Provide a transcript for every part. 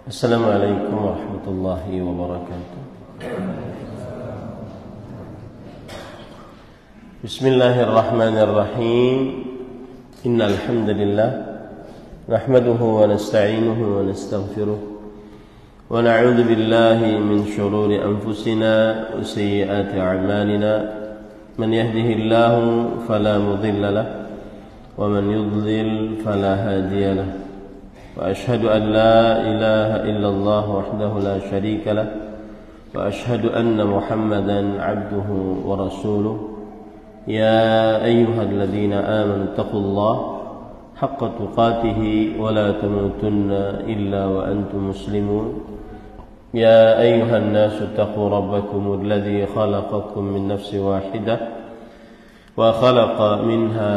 Assalamualaikum warahmatullahi wabarakatuh. Bismillahirrahmanirrahim. Innal hamdalillah nahmaduhu wa nasta'inuhu wa nastaghfiruh wa na'udzu billahi min shururi anfusina wa sayyiati a'malina. Man yahdihillahu fala mudilla lahu wa man yudlil fala hadiya lahu. وأشهد أن لا إله إلا الله وحده لا شريك له وأشهد أن محمدا عبده ورسوله يا أيها الذين آمنوا اتقوا الله حق تقاته ولا تموتن إلا وأنتم مسلمون يا أيها الناس اتقوا ربكم الذي خلقكم من نفس واحدة وخلق منها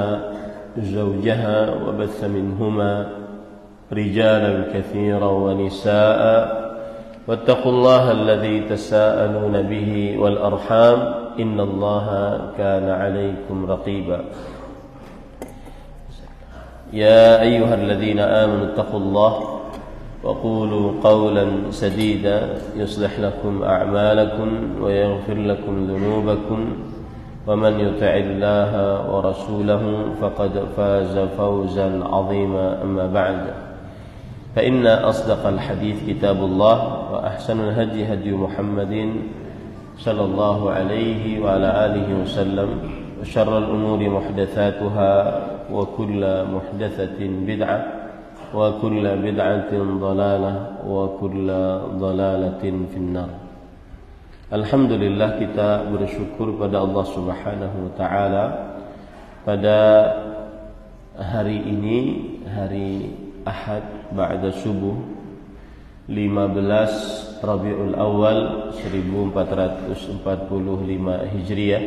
زوجها وبث منهما رجالا كثيرا ونساء واتقوا الله الذي تساءلون به والأرحام إن الله كان عليكم رقيبا يا أيها الذين آمنوا اتقوا الله وقولوا قولا سديدا يصلح لكم أعمالكم ويغفر لكم ذنوبكم ومن يطع الله ورسوله فقد فاز فوزا عظيما أما بعد فإن أصدق الحديث كتاب الله وأحسن الهدي هدي محمد صلى الله عليه وعلى آله وسلم وشر الأمور محدثاتها وكل محدثة بدعة وكل بدعة ضلالة وكل ضلالة في النار. Alhamdulillah, kita bersyukur pada Allah Subhanahu wa taala pada hari ini, hari Ahad ba'da subuh 15 Rabiul Awal 1445 Hijriah.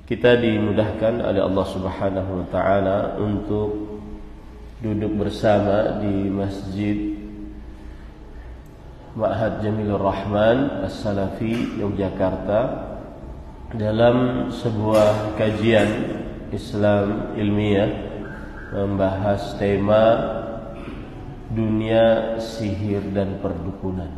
Kita dimudahkan oleh Allah Subhanahu wa taala untuk duduk bersama di Masjid Ma'had Jamilur Rahman As-Salafi Yogyakarta dalam sebuah kajian Islam ilmiah membahas tema dunia sihir dan perdukunan.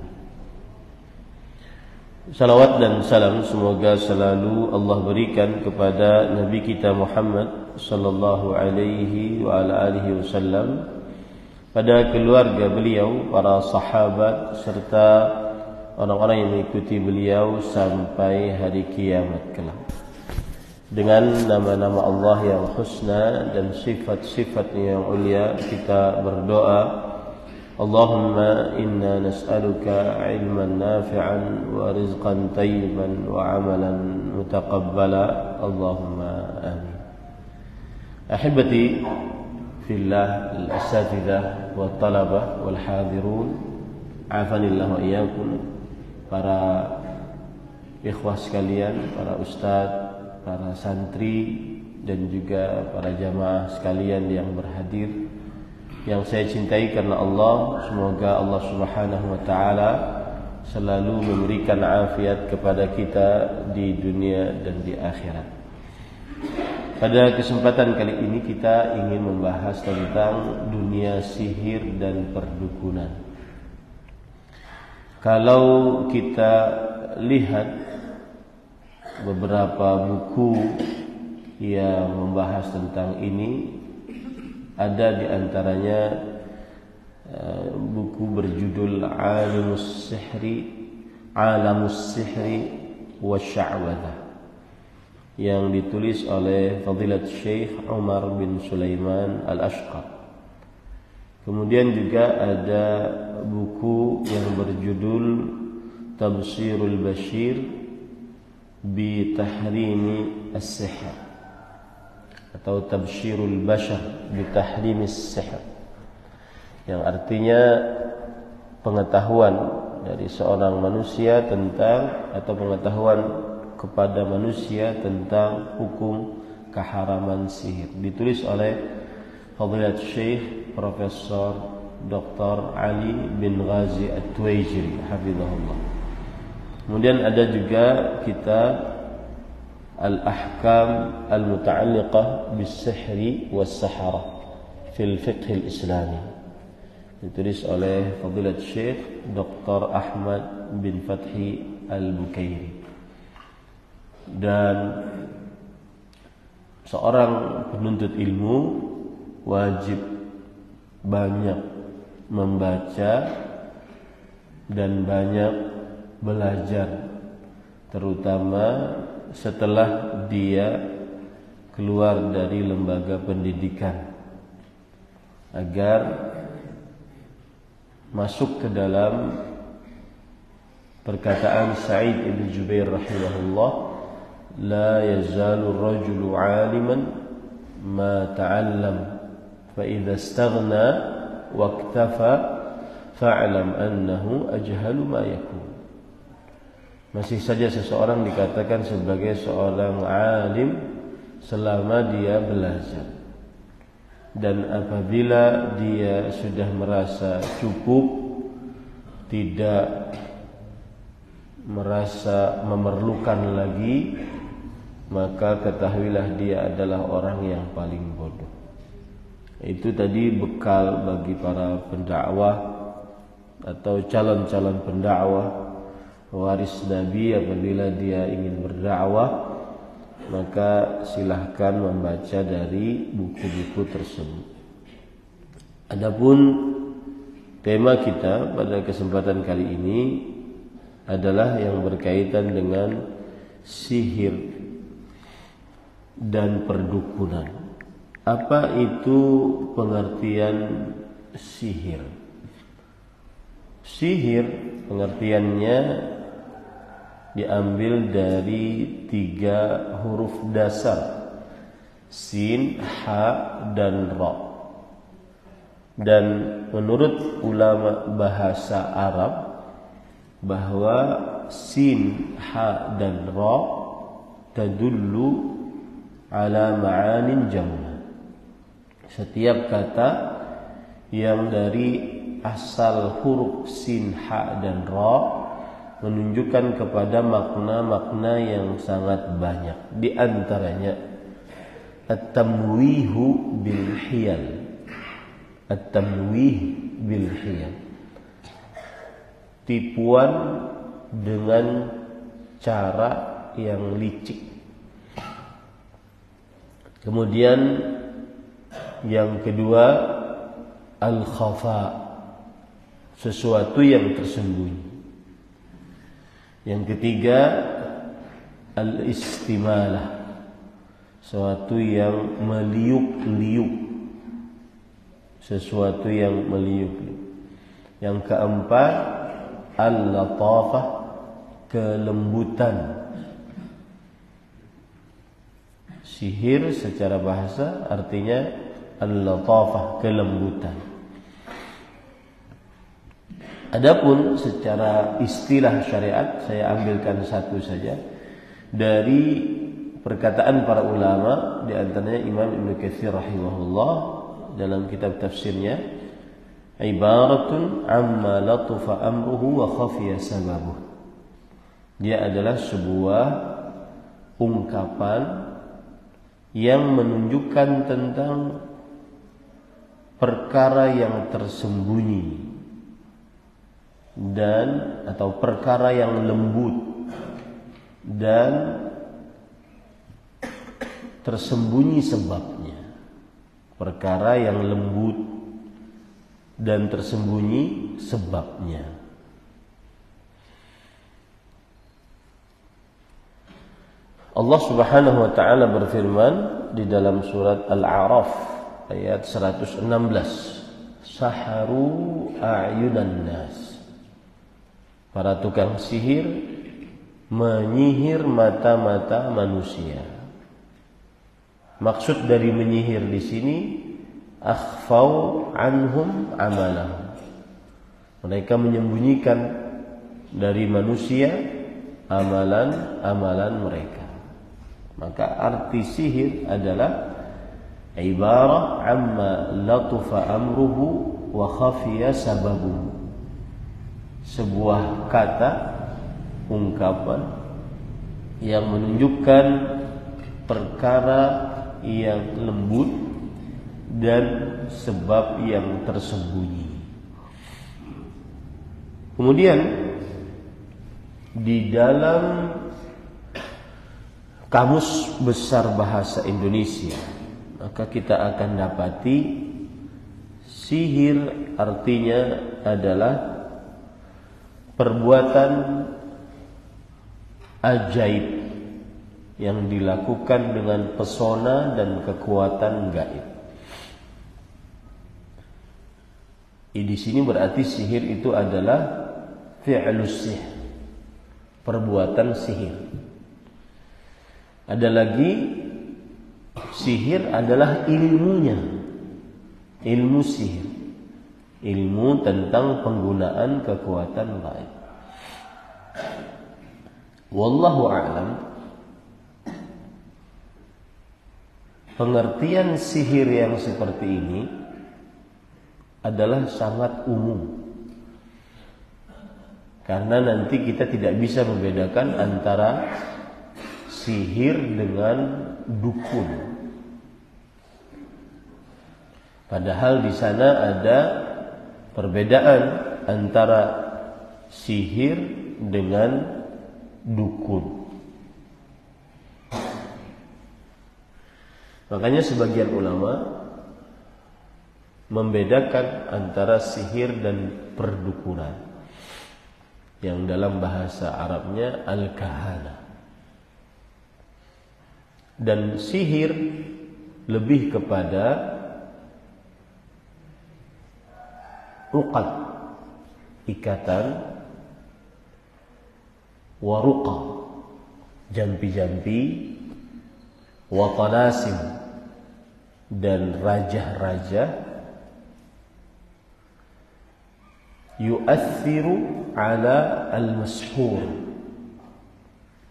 Salawat dan salam semoga selalu Allah berikan kepada Nabi kita Muhammad sallallahu alaihi wa ala alihi wasallam, pada keluarga beliau, para sahabat serta orang-orang yang mengikuti beliau sampai hari kiamat kelak. Dengan nama-nama Allah yang husna dan sifat-sifatnya yang ulia, kita berdoa, Allahumma inna nas'aluka ilman nafi'an wa rizqan tayyiban wa amalan mutaqabbala. Allahumma amin. Ahibati fillah, al-asatidzah wa talabah wal hadirun, afanillah wa iyyakum, para ikhwah sekalian, para ustadz, para santri dan juga para jamaah sekalian yang berhadir, yang saya cintai karena Allah. Semoga Allah Subhanahu wa taala selalu memberikan afiat kepada kita di dunia dan di akhirat. Pada kesempatan kali ini kita ingin membahas tentang dunia sihir dan perdukunan. Kalau kita lihat beberapa buku yang membahas tentang ini, ada di antaranya buku berjudul Alamus Sihri Wasya'wadah yang ditulis oleh Fadilat Syekh Umar bin Sulaiman Al-Ashqar. Kemudian juga ada buku yang berjudul Tabsirul Bashir bi Tahrimi As-Sihr atau Tabsyirul Bashar bi Tahrimi As-Sihr, yang artinya pengetahuan dari seorang manusia tentang, atau pengetahuan kepada manusia tentang hukum keharaman sihir, ditulis oleh Fadilat Syekh Profesor Dr. Ali bin Ghazi At-Tuwaijiri hafizahullah. Kemudian ada juga kitab Al-Ahkam Al-Muta'alliqah Bis-Sihri Was-Sahara Fil Fiqh Al-Islami, ditulis oleh Fadilat Syekh Dr. Ahmad bin Fathi Al-Bukairi. Dan seorang penuntut ilmu wajib banyak membaca dan banyak belajar, terutama setelah dia keluar dari lembaga pendidikan, agar masuk ke dalam perkataan Sa'id ibn Jubair rahimahullah, la yazalu rajulu 'aliman ma ta'allam fa idza istaghna waktafa fa'lam annahu ajhalu ma yakun. Masih saja seseorang dikatakan sebagai seorang alim selama dia belajar, dan apabila dia sudah merasa cukup, tidak merasa memerlukan lagi, maka ketahuilah dia adalah orang yang paling bodoh. Itu tadi bekal bagi para pendakwah atau calon-calon pendakwah waris Nabi. Apabila dia ingin berdakwah, maka silahkan membaca dari buku-buku tersebut. Adapun tema kita pada kesempatan kali ini adalah yang berkaitan dengan sihir dan perdukunan. Apa itu pengertian sihir? Sihir pengertiannya diambil dari 3 huruf dasar, sin, ha, dan ra. Dan menurut ulama bahasa Arab, bahwa sin, ha, dan ra tadullu ala ma'anin jamma. Setiap kata yang dari asal huruf sin, ha, dan ra menunjukkan kepada makna-makna yang sangat banyak. Di antaranya at-tamwihu bil hiyal. At-tamwih bil hiyal, tipuan dengan cara yang licik. Kemudian yang kedua, al-khafa, sesuatu yang tersembunyi. Yang ketiga, al-istimalah, sesuatu yang meliuk-liuk, sesuatu yang meliuk-liuk. Yang keempat, al-latafah, kelembutan. Sihir secara bahasa artinya al-latafah, kelembutan. Adapun secara istilah syariat, saya ambilkan satu saja dari perkataan para ulama, di antaranya Imam Ibnu Katsir rahimahullah dalam kitab tafsirnya, ibaratun amma latufa amruhu wa khafiya sababuh. Dia adalah sebuah ungkapan yang menunjukkan tentang perkara yang tersembunyi dan atau perkara yang lembut dan tersembunyi sebabnya. Perkara yang lembut dan tersembunyi sebabnya. Allah Subhanahu wa taala berfirman di dalam surat Al-A'raf ayat 116, saharu a'yunan nas. Para tukang sihir menyihir mata-mata manusia. Maksud dari menyihir di sini, akhfau anhum amalahum. Mereka menyembunyikan dari manusia amalan-amalan mereka. Maka arti sihir adalah ibarah amma latufa amruhu wa khafiya sababuhu. Sebuah kata, ungkapan yang menunjukkan perkara yang lembut dan sebab yang tersembunyi. Kemudian di dalam Kamus Besar Bahasa Indonesia, maka kita akan dapati sihir artinya adalah perbuatan ajaib yang dilakukan dengan pesona dan kekuatan gaib. Di sini berarti sihir itu adalah fi'lus sihir, perbuatan sihir. Ada lagi sihir adalah ilmunya, ilmu sihir, ilmu tentang penggunaan kekuatan gaib. Wallahu a'lam. Pengertian sihir yang seperti ini adalah sangat umum, karena nanti kita tidak bisa membedakan antara sihir dengan dukun. Padahal di sana ada perbedaan antara sihir dengan dukun. Makanya sebagian ulama membedakan antara sihir dan perdukunan, yang dalam bahasa Arabnya al-kahana. Dan sihir lebih kepada uqad, ikatan, waruqa, jampi-jampi, watalasim, dan raja-raja, yu'athiru ala al-mashhur,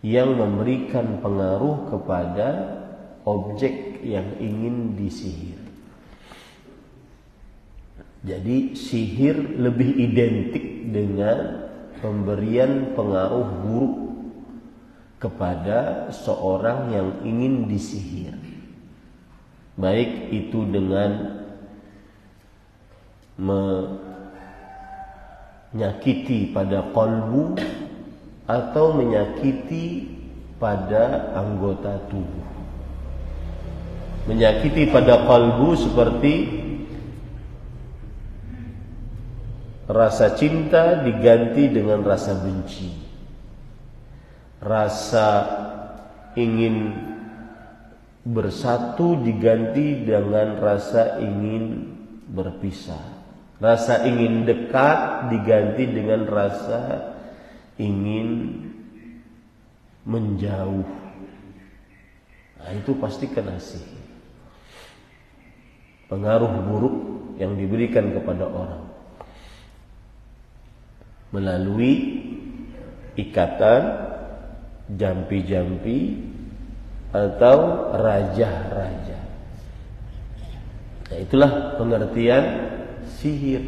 yang memberikan pengaruh kepada objek yang ingin disihir. Jadi sihir lebih identik dengan pemberian pengaruh buruk kepada seorang yang ingin disihir, baik itu dengan menyakiti pada qalbu atau menyakiti pada anggota tubuh. Menyakiti pada qalbu seperti rasa cinta diganti dengan rasa benci, rasa ingin bersatu diganti dengan rasa ingin berpisah, rasa ingin dekat diganti dengan rasa ingin menjauh. Nah, itu pasti kena sihir. Pengaruh buruk yang diberikan kepada orang melalui ikatan, jampi-jampi, atau raja-raja. Nah, itulah pengertian sihir.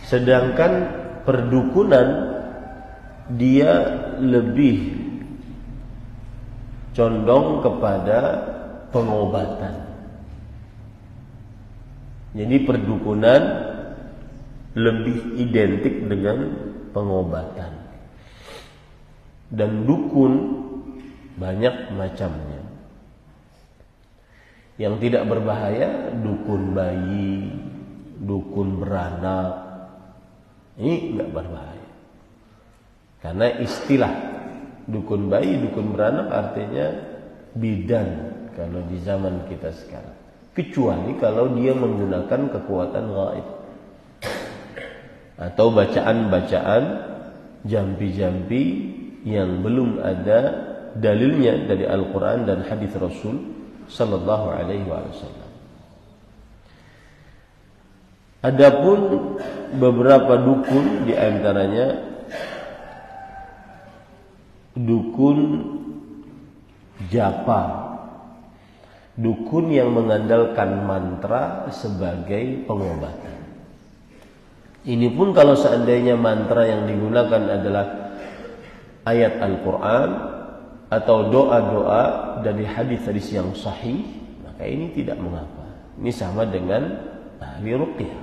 Sedangkan perdukunan dia lebih condong kepada pengobatan. Jadi perdukunan lebih identik dengan pengobatan. Dan dukun banyak macamnya. Yang tidak berbahaya, dukun bayi, dukun beranak, ini enggak berbahaya. Karena istilah dukun bayi, dukun beranak artinya bidan kalau di zaman kita sekarang. Kecuali kalau dia menggunakan kekuatan gaib atau bacaan-bacaan jampi-jampi yang belum ada dalilnya dari Al-Quran dan hadis Rasul sallallahu alaihi wasallam. Adapun beberapa dukun, di antaranya dukun japa, dukun yang mengandalkan mantra sebagai pengobatan. Ini pun kalau seandainya mantra yang digunakan adalah ayat Al-Quran atau doa-doa dari hadis-hadis yang sahih, maka ini tidak mengapa. Ini sama dengan ahli ruqyah.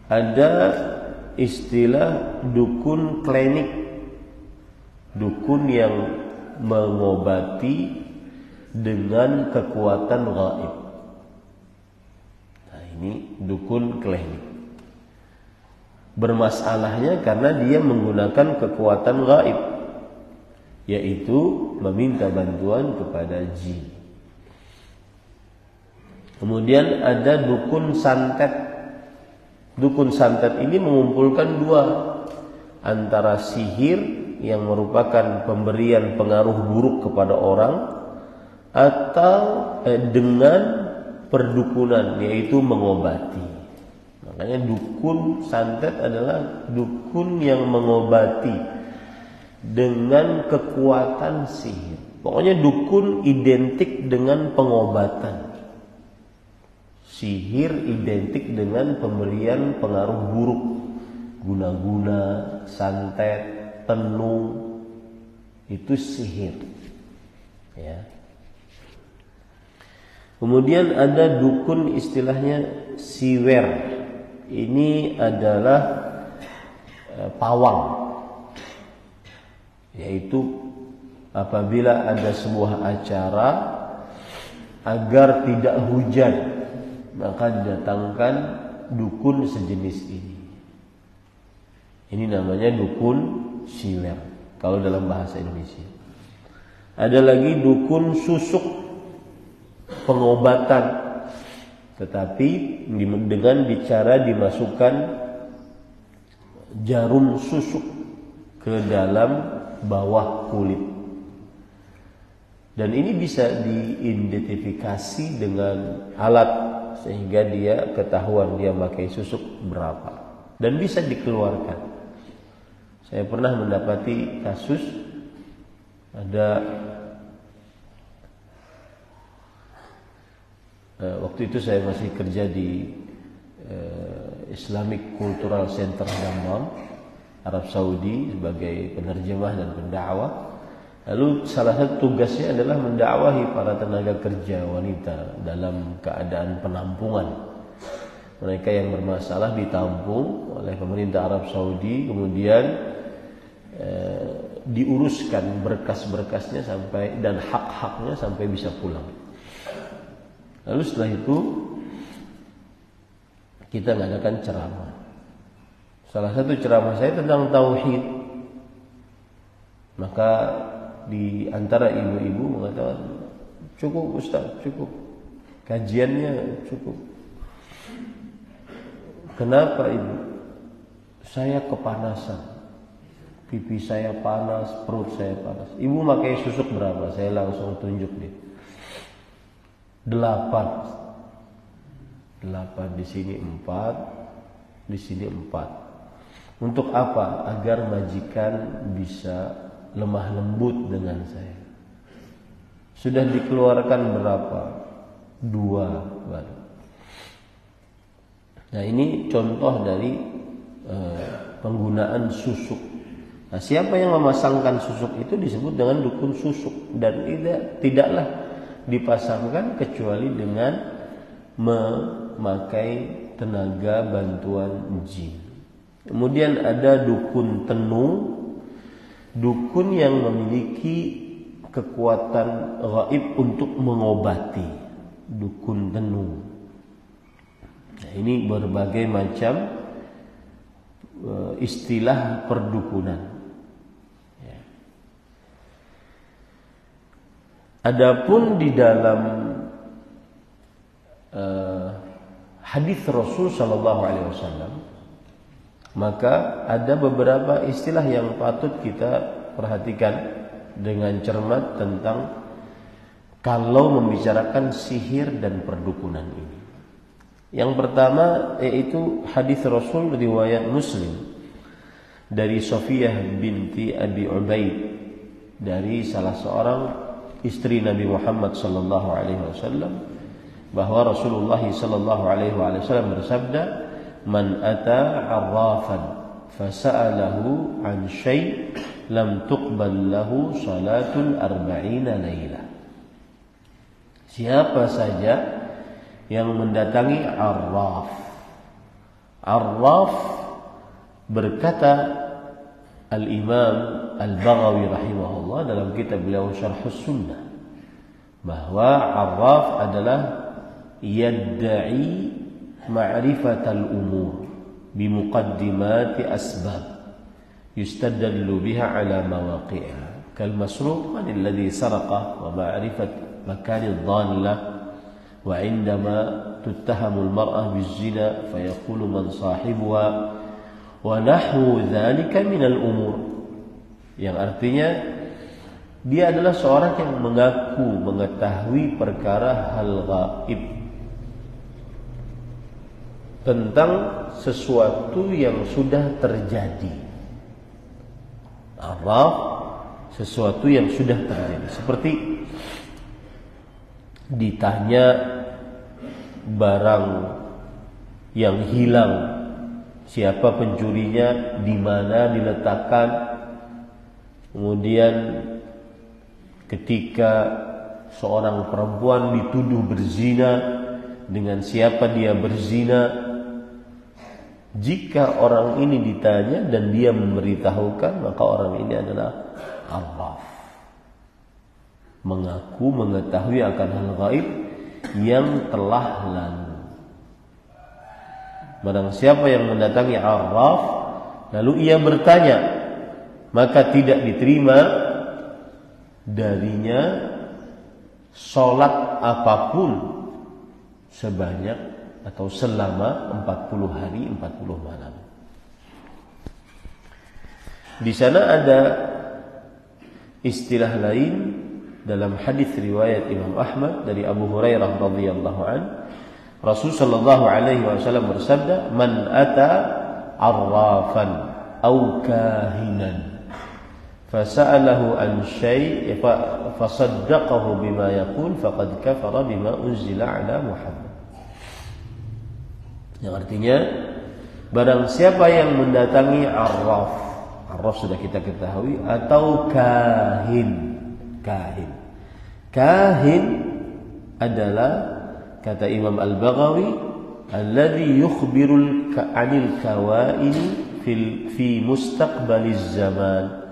Ada istilah dukun klinik, dukun yang mengobati dengan kekuatan gaib. Nah, ini dukun klinik. Bermasalahnya karena dia menggunakan kekuatan gaib, yaitu meminta bantuan kepada jin. Kemudian ada dukun santet. Dukun santet ini mengumpulkan dua, antara sihir yang merupakan pemberian pengaruh buruk kepada orang, atau dengan perdukunan, yaitu mengobati. Makanya dukun santet adalah dukun yang mengobati dengan kekuatan sihir. Pokoknya dukun identik dengan pengobatan. Sihir identik dengan pemberian pengaruh buruk. Guna-guna, santet, tenung, itu sihir. Ya. Kemudian ada dukun istilahnya siwer. Ini adalah pawang, yaitu apabila ada sebuah acara agar tidak hujan, maka didatangkan dukun sejenis ini. Ini namanya dukun siwer kalau dalam bahasa Indonesia. Ada lagi dukun susuk, pengobatan, tetapi dengan cara dimasukkan jarum susuk ke dalam bawah kulit. Dan ini bisa diidentifikasi dengan alat sehingga dia ketahuan dia pakai susuk berapa dan bisa dikeluarkan. Saya pernah mendapati kasus ada waktu itu saya masih kerja di Islamic Cultural Center Dammam, Arab Saudi, sebagai penerjemah dan pendakwah. Lalu salah satu tugasnya adalah mendakwahi para tenaga kerja wanita dalam keadaan penampungan. Mereka yang bermasalah ditampung oleh pemerintah Arab Saudi, kemudian diuruskan berkas-berkasnya sampai dan hak-haknya sampai bisa pulang. Lalu setelah itu kita ngadakan ceramah. Salah satu ceramah saya tentang tauhid. Maka di antara ibu-ibu mengatakan, cukup Ustaz, cukup. Kajiannya cukup. Kenapa Ibu? Saya kepanasan. Pipi saya panas, perut saya panas. Ibu pakai susuk berapa? Saya langsung tunjuk dia. 8 di sini 4, di sini 4. Untuk apa? Agar majikan bisa lemah lembut dengan saya. Sudah dikeluarkan berapa? 2 baru. Nah, ini contoh dari penggunaan susuk. Nah, siapa yang memasangkan susuk itu disebut dengan dukun susuk, dan tidaklah dipasangkan kecuali dengan memakai tenaga bantuan jin. Kemudian ada dukun tenung, dukun yang memiliki kekuatan gaib untuk mengobati, dukun tenung. Nah, ini berbagai macam istilah perdukunan. Adapun di dalam hadis Rasul Shallallahu Alaihi Wasallam, maka ada beberapa istilah yang patut kita perhatikan dengan cermat tentang kalau membicarakan sihir dan perdukunan ini. Yang pertama yaitu hadis Rasul riwayat Muslim dari Sofiyah binti Abi Ubaid, dari salah seorang istri Nabi Muhammad sallallahu alaihi wasallam, bahwa Rasulullah sallallahu alaihi wasallam bersabda, "Man ata 'arrafan fasa'alahu 'an syai' lam tuqbal lahu salatun 40 lailah." Siapa saja yang mendatangi arraf. Arraf, berkata Al-Imam Al-Baghawi rahimahullah dalam kitab beliau Syarhus Sunnah, bahwa Arraf adalah yadda'i ma'rifatal umur bimuqaddimati asbab yustadallu biha ala mawaqi'iha kal masruq man alladhi saraqa wa ma'rifat makan ad-dalla wa 'indama tuttahamu al-mar'ah biz-zina fayaqulu man sahibuha wa nahwu dhalika min al-umur, yang artinya dia adalah seorang yang mengaku mengetahui perkara hal gaib tentang sesuatu yang sudah terjadi. Arraf, sesuatu yang sudah terjadi. Seperti ditanya barang yang hilang, siapa pencurinya, di mana diletakkan. Kemudian ketika seorang perempuan dituduh berzina, dengan siapa dia berzina. Jika orang ini ditanya dan dia memberitahukan, maka orang ini adalah arraf, mengaku mengetahui akan hal gaib yang telah lalu. Barang siapa yang mendatangi arraf lalu ia bertanya, maka tidak diterima darinya sholat apapun sebanyak atau selama 40 hari 40 malam. Di sana ada istilah lain dalam hadis riwayat Imam Ahmad dari Abu Hurairah radhiyallahu an, Rasul sallallahu alaihi wasallam bersabda, "Man ata arrafan aw kahinan fasa'alahu an syai' fasaddaqahu bima yaqul faqad kafara bima unzila ala Muhammad." Yang artinya, barang siapa yang mendatangi arraf, arraf sudah kita ketahui, atau kahin. Kahin adalah, kata Imam Al-Baghawi, alladhi yukhbirul 'anil kawaini fi mustaqbaliz zaman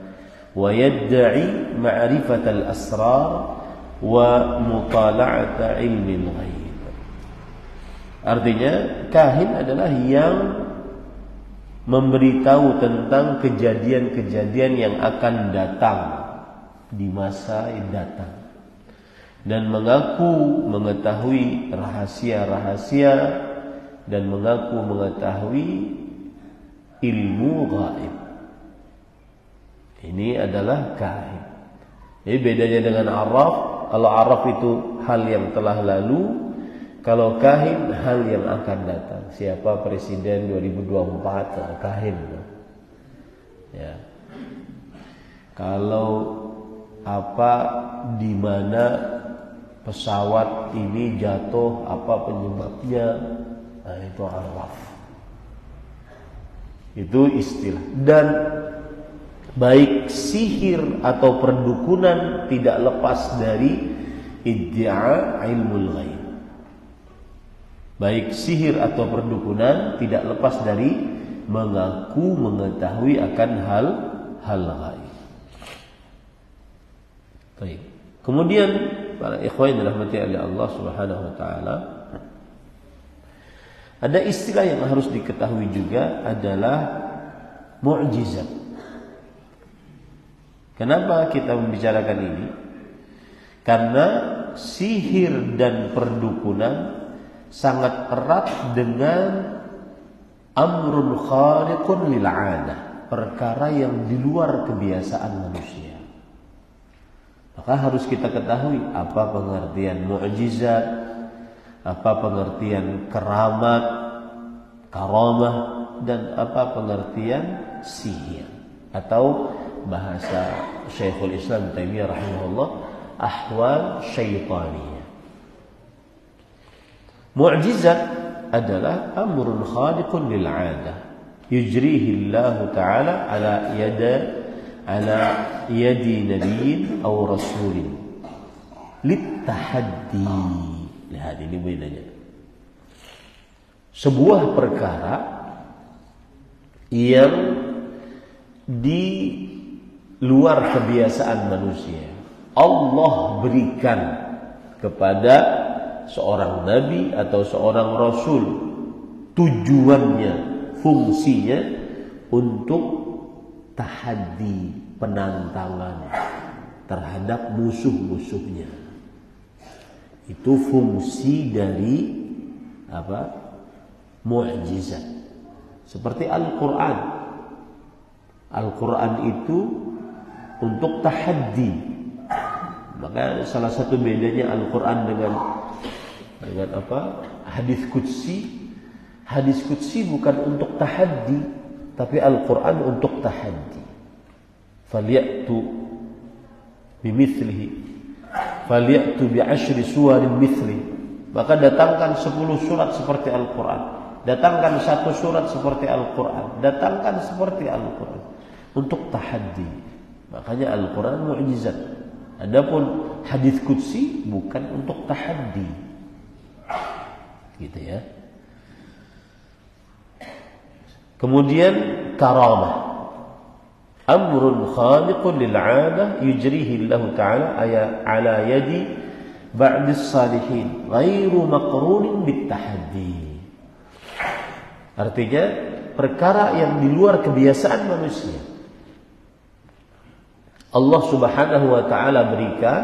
wa yadda'i ma'rifatal asrar wa mutala'ata ilmil ghaib. Artinya, kahin adalah yang memberitahu tentang kejadian-kejadian yang akan datang di masa yang datang, dan mengaku mengetahui rahasia-rahasia dan mengaku mengetahui ilmu gaib. Ini adalah kahin. Jadi bedanya dengan arraf, kalau arraf itu hal yang telah lalu, kalau kahin hal yang akan datang. Siapa presiden 2024? Kahin. Ya. Kalau di mana pesawat ini jatuh, apa penyebabnya? Nah, itu arraf. Itu istilah. Dan baik sihir atau perdukunan tidak lepas dari iddia ilmul ghaib. Baik sihir atau perdukunan tidak lepas dari mengaku mengetahui akan hal gaib. Baik. Kemudian para ikhwan dirahmati oleh Allah Subhanahu wa taala, ada istilah yang harus diketahui juga adalah mukjizat. Kenapa kita membicarakan ini? Karena sihir dan perdukunan sangat erat dengan amrun khariqun lil 'adah, perkara yang di luar kebiasaan manusia. Maka harus kita ketahui apa pengertian mukjizat, apa pengertian keramat, karamah, dan apa pengertian sihir, atau bahasa Syekhul Islam Taimiyah rahimahullah, ahwal syaitaniyah. Mu'jizat adalah amrun khaliqun lil 'adah yujrihi Allah Ta'ala ala yadi nabiyyin aw rasulin litahaddi. Lihat ini bedanya. Sebuah perkara yang di luar kebiasaan manusia. Allah berikan kepada seorang nabi atau seorang rasul, tujuannya, fungsinya untuk tahaddi, penantangan terhadap musuh-musuhnya. Itu fungsi dari mukjizat. Seperti Al-Quran. Al-Quran itu untuk tahaddi. Maka salah satu bedanya Al-Quran dengan hadis qudsi. Hadis qudsi bukan untuk tahaddi, tapi Al-Quran untuk tahaddi. Falyatu bimithlihi, falyatu bi'ashri suwarin mithli. Maka datangkan 10 surat seperti Al-Quran, datangkan 1 surat seperti Al-Quran, datangkan seperti Al-Quran, untuk tahaddi. Makanya Al-Quran mukjizat. Adapun hadis qudsi bukan untuk tahaddi. Gitu ya. Kemudian karamah. Amrun khaliqun lil'adah yujrihi Allah Ta'ala ala yadi ba'dis salihin ghairu maqrunin bitahaddi. Artinya perkara yang di luar kebiasaan manusia, Allah Subhanahu wa Ta'ala berikan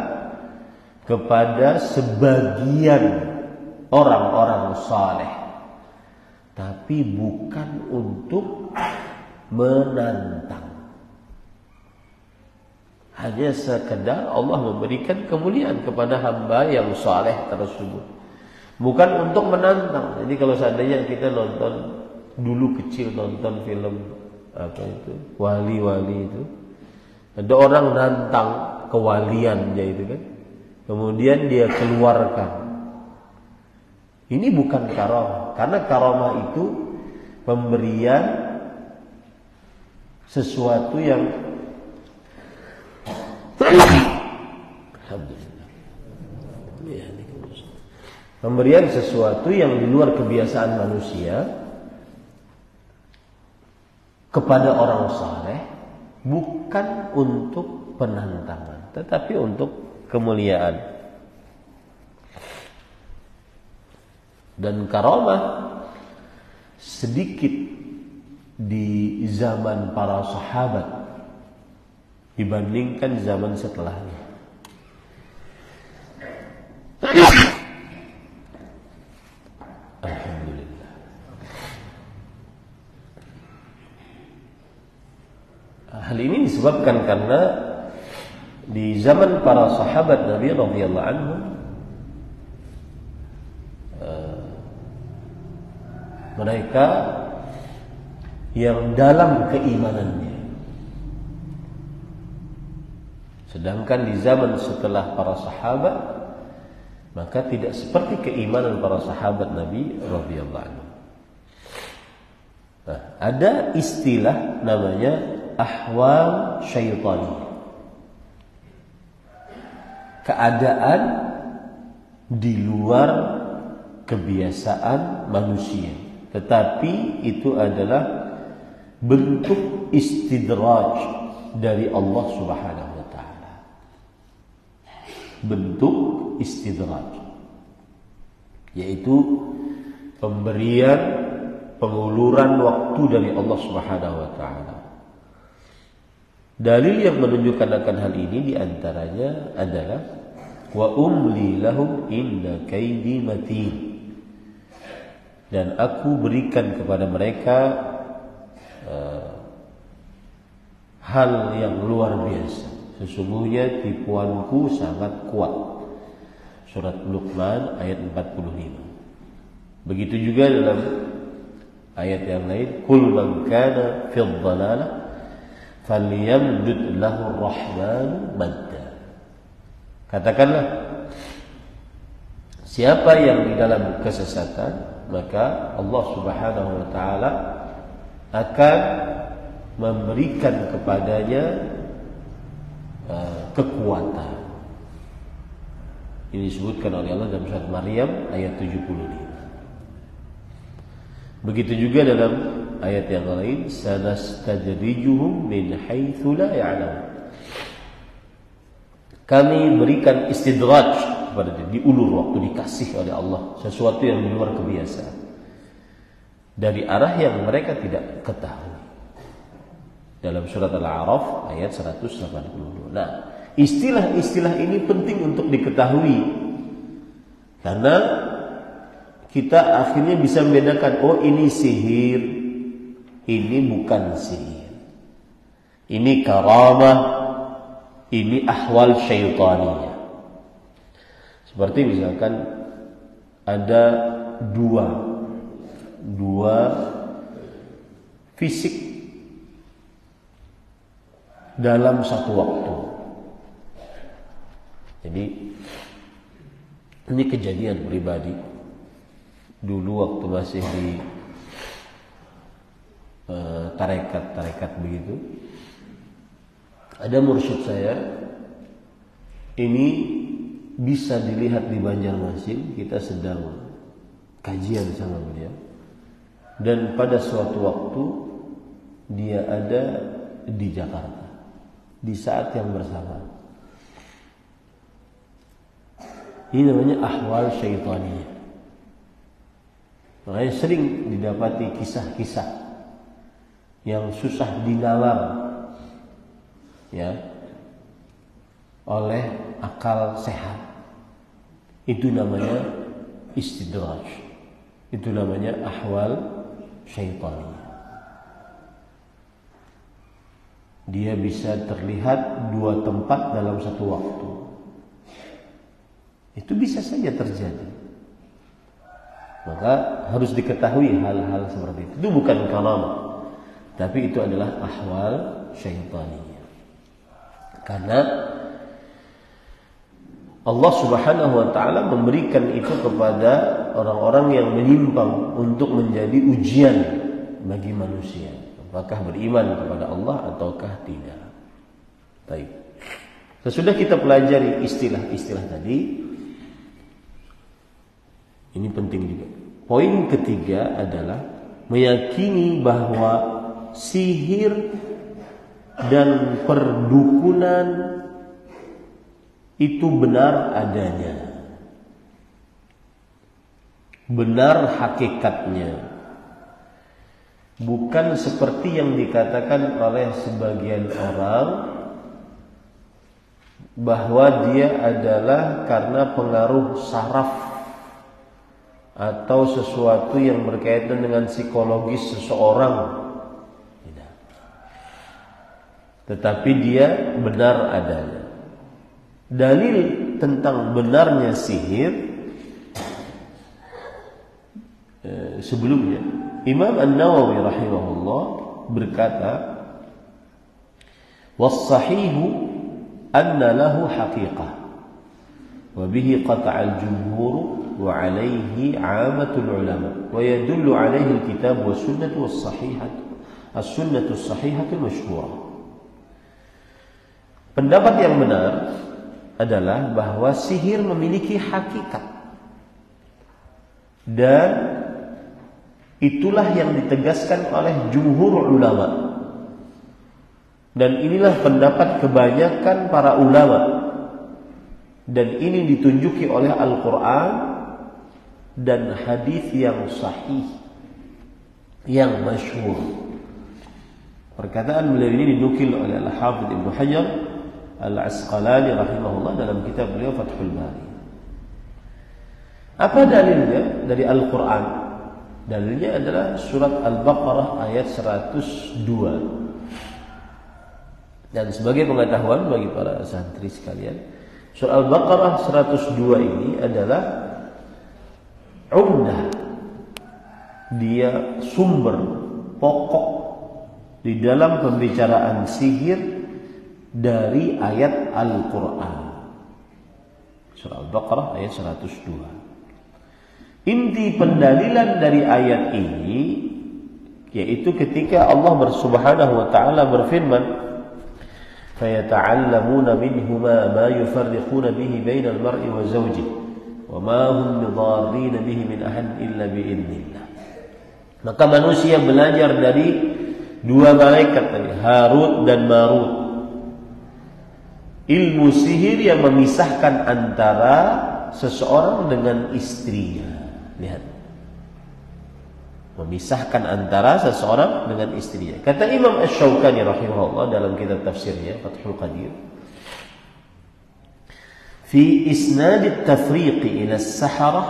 kepada sebagian orang-orang saleh, tapi bukan untuk menantang. Hanya sekedar Allah memberikan kemuliaan kepada hamba yang saleh tersebut, bukan untuk menantang. Jadi kalau seandainya kita nonton dulu kecil, nonton film wali-wali itu, ada orang nantang kewaliannya itu kan, kemudian dia keluarkan. Ini bukan karamah, karena karamah itu pemberian sesuatu yang pemberian sesuatu yang di luar kebiasaan manusia kepada orang saleh, bukan untuk penantangan, tetapi untuk kemuliaan. Dan karamah sedikit di zaman para sahabat dibandingkan zaman setelahnya. Alhamdulillah. Hal ini disebabkan karena di zaman para sahabat Nabi radhiyallahu anhum, mereka yang dalam keimanannya. Sedangkan di zaman setelah para sahabat, maka tidak seperti keimanan para sahabat Nabi radhiyallahu anhu. Nah, ada istilah namanya ahwal syaitani. Keadaan di luar kebiasaan manusia, tetapi itu adalah bentuk istidraj dari Allah Subhanahu wa ta'ala. Bentuk istidraj, yaitu pemberian, penguluran waktu dari Allah Subhanahu wa ta'ala. Dalil yang menunjukkan akan hal ini diantaranya adalah wa umli lahum inna kaidi matin, dan aku berikan kepada mereka hal yang luar biasa, sesungguhnya tipuanku sangat kuat. Surat Luqman ayat 45. Begitu juga dalam ayat yang lain, kul man kana fid dhalalah falyamdud lahu ar-rahman madda. Katakanlah, siapa yang di dalam kesesatan, maka Allah Subhanahu wa ta'ala akan memberikan kepadanya kekuatan. Ini disebutkan oleh Allah dalam surat Maryam ayat 75. Begitu juga dalam ayat yang lain, sanastajrijuhum min haitsu la ya'lamun. Kami berikan istidraj kepada dia, diulur waktu, dikasih oleh Allah sesuatu yang di luar kebiasaan dari arah yang mereka tidak ketahui. Dalam surat Al-A'raf ayat 180. Nah, istilah-istilah ini penting untuk diketahui karena kita akhirnya bisa membedakan, oh ini sihir, ini bukan sihir, ini karamah, ini ahwal syaitaniyah. Seperti misalkan ada dua fisik dalam satu waktu. Jadi ini kejadian pribadi dulu waktu masih di tarekat begitu. Ada mursyid saya, ini bisa dilihat di Banjarmasin, kita sedang kajian sama beliau, dan pada suatu waktu dia ada di Jakarta di saat yang bersamaan. Ini namanya ahwal syaitaniyah. Makanya sering didapati kisah-kisah yang susah dinalar ya oleh akal sehat. Itu namanya istidraj. Itu namanya ahwal syaitaniyah. Dia bisa terlihat dua tempat dalam satu waktu. Itu bisa saja terjadi. Maka harus diketahui hal-hal seperti itu. Itu bukan karamah, tapi itu adalah ahwal syaitaniyah. Karena Allah Subhanahu wa taala memberikan itu kepada orang-orang yang menyimpang untuk menjadi ujian bagi manusia, apakah beriman kepada Allah ataukah tidak. Baik. Sesudah kita pelajari istilah-istilah tadi, ini penting juga. Poin ketiga adalah meyakini bahwa sihir dan perdukunan itu benar adanya, benar hakikatnya, bukan seperti yang dikatakan oleh sebagian orang bahwa dia adalah karena pengaruh saraf atau sesuatu yang berkaitan dengan psikologis seseorang. Tidak. Tetapi dia benar adanya. Dalil tentang benarnya sihir sebelumnya Imam An-Nawawi rahimahullah berkata, "Was-sahihu anna lahu haqiqah wa bihi qata'a al-jumhur wa 'alayhi 'amatul ulama wa yadullu 'alayhi al-kitab was sunnah was-sahihah as-sunnah as-sahihah al-mashhurah." Pendapat yang benar adalah bahwa sihir memiliki hakikat, dan itulah yang ditegaskan oleh jumhur ulama, dan inilah pendapat kebanyakan para ulama, dan ini ditunjuki oleh Al-Quran dan hadis yang sahih yang masyhur. Perkataan beliau ini dinukil oleh Al-Hafidz Ibnu Hajar Al-Asqalani rahimahullah dalam kitab beliau Fathul Bari. Apa dalilnya dari Al-Quran? Dalilnya adalah surat Al-Baqarah ayat 102. Dan sebagai pengetahuan bagi para santri sekalian, surah Al-Baqarah 102 ini adalah umdah, dia sumber pokok di dalam pembicaraan sihir dari ayat Al-Quran. Surah Al-Baqarah ayat 102. Inti pendalilan dari ayat ini yaitu ketika Allah Subhanahu wa taala berfirman, "Fayata'allamuna minhuma ma yufarriquna bihi bainal mar'i wa zawjihi wa ma hum bidarrin bihi min ahad illa bi'idznillah." Maka manusia belajar dari dua malaikat tadi, Harut dan Marut. Ilmu sihir yang memisahkan antara seseorang dengan istrinya. Lihat. Memisahkan antara seseorang dengan istrinya. Kata Imam Asy-Syaukani rahimahullah dalam kitab tafsirnya Fathul Qadir, fi isnad at-tafriq ila as-sahrah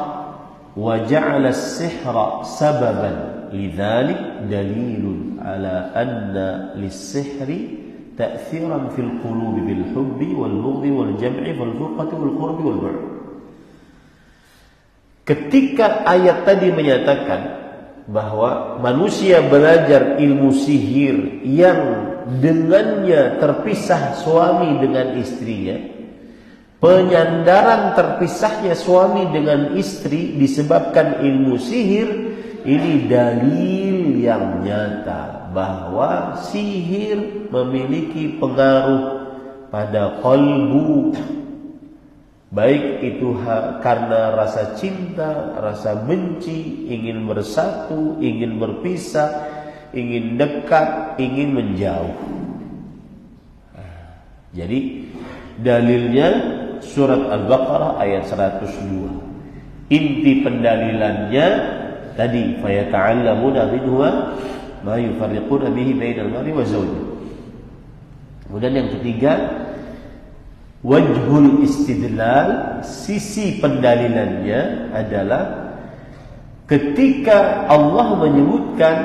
wa ja'ala as-sihra sababan lidzalik dalilun ala anna lis-sihri ta'thiran fil qulubi bil hubbi wal bughdi wal jam'i wal furqati wal qurbi wal bu'd. Ketika ayat tadi menyatakan bahwa manusia belajar ilmu sihir yang dengannya terpisah suami dengan istrinya, penyandaran terpisahnya suami dengan istri disebabkan ilmu sihir, ini dalil yang nyata bahwa sihir memiliki pengaruh pada qalbu, baik itu karena rasa cinta, rasa benci, ingin bersatu, ingin berpisah, ingin dekat, ingin menjauh. Jadi dalilnya surat Al-Baqarah ayat 102. Inti pendalilannya tadi, fayata'allamuna minhuma ma yufarriquna bihi bainal mar'i wa zawjihi. Kemudian yang ketiga, wajhul istidlal, sisi pendalilannya adalah ketika Allah menyebutkan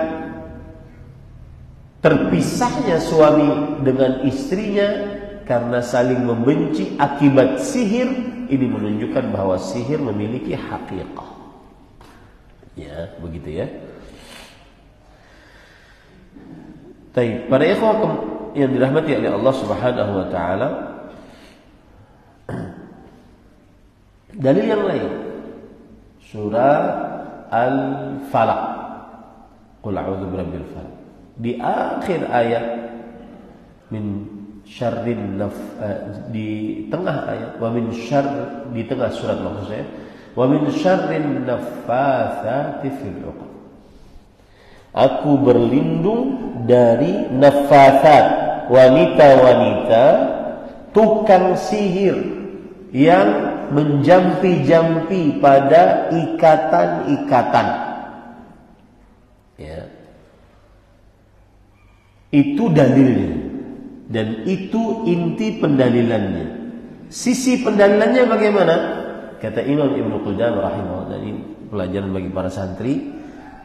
terpisahnya suami dengan istrinya karena saling membenci akibat sihir, ini menunjukkan bahwa sihir memiliki hakikat. Ya, begitu ya. Baik, para ikhwah yang dirahmati oleh Allah Subhanahu wa taala, dalil yang lain, surah Al-Falaq, qul a'udzu birabbil falaq, di akhir ayat min syarrin di tengah ayat, wa min syarr, di tengah surat maksud saya, wa min syarrin naffatsati fil 'uqad. Aku berlindung dari naffatsat, wanita-wanita tukang sihir yang menjampi-jampi pada ikatan-ikatan. Ya. Itu dalilnya. Dan itu inti pendalilannya. Sisi pendalilannya bagaimana? Kata Imam Ibnu Qudamah rahimahullah, ini pelajaran bagi para santri,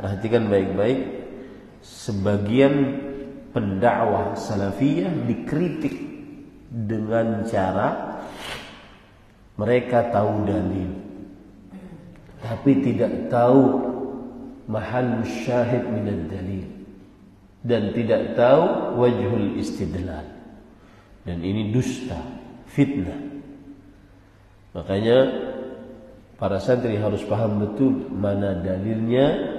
perhatikan baik-baik. Sebagian pendakwah salafiyah dikritik dengan cara mereka tahu dalil, tapi tidak tahu mahal syahid minad dalil, dan tidak tahu wajhul istidlal. Dan ini dusta, fitnah. Makanya para santri harus paham betul mana dalilnya,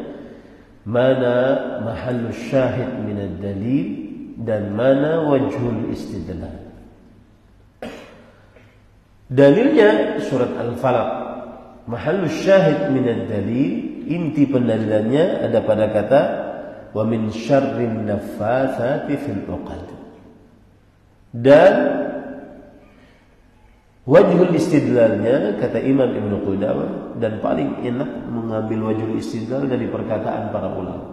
mana mahal syahid minad dalil, dan mana wajhul istidlal. Dalilnya surat Al-Falaq, mahal syahid minad dalil, inti pendalilannya ada pada kata wa min syarrin naffatsati fil 'uqad. Dan wajhul istidlalnya kata Imam Ibnu Qudamah, dan paling enak mengambil wajhul istidlal dari perkataan para ulama.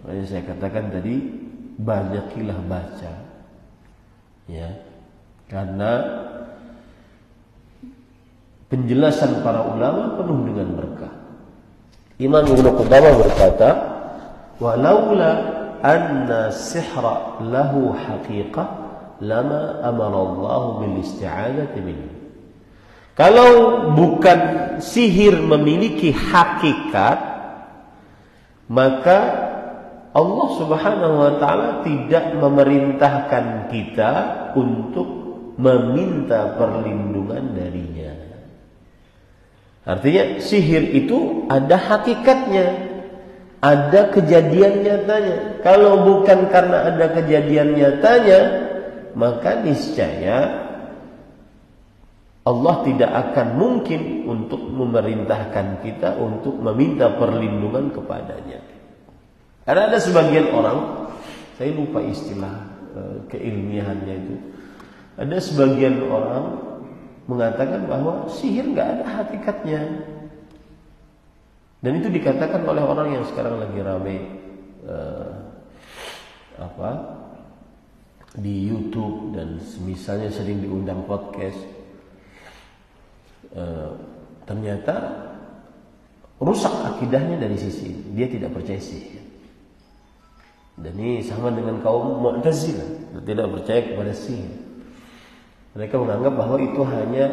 Makanya saya katakan tadi, banyakilah baca, ya, karena penjelasan para ulama penuh dengan berkah. Imam Ibnu Qudamah berkata, walaula anna sihra lahu haqiqah lama amara Allah bil isti'adzati minhu. Kalau bukan sihir memiliki hakikat, maka Allah Subhanahu wa taala tidak memerintahkan kita untuk meminta perlindungan darinya. Artinya sihir itu ada hakikatnya, ada kejadian nyatanya. Kalau bukan karena ada kejadian nyatanya, maka niscaya Allah tidak akan mungkin untuk memerintahkan kita untuk meminta perlindungan kepadanya. Karena ada sebagian orang, saya lupa istilah keilmiahannya itu. Ada sebagian orang mengatakan bahwa sihir nggak ada hakikatnya. Dan itu dikatakan oleh orang yang sekarang lagi ramai di YouTube dan misalnya sering diundang podcast. Ternyata rusak akidahnya dari sisi ini. Dia tidak percaya sihir. Dan ini sama dengan kaum Mu'tazilah, tidak percaya kepada sihir. Mereka menganggap bahwa itu hanya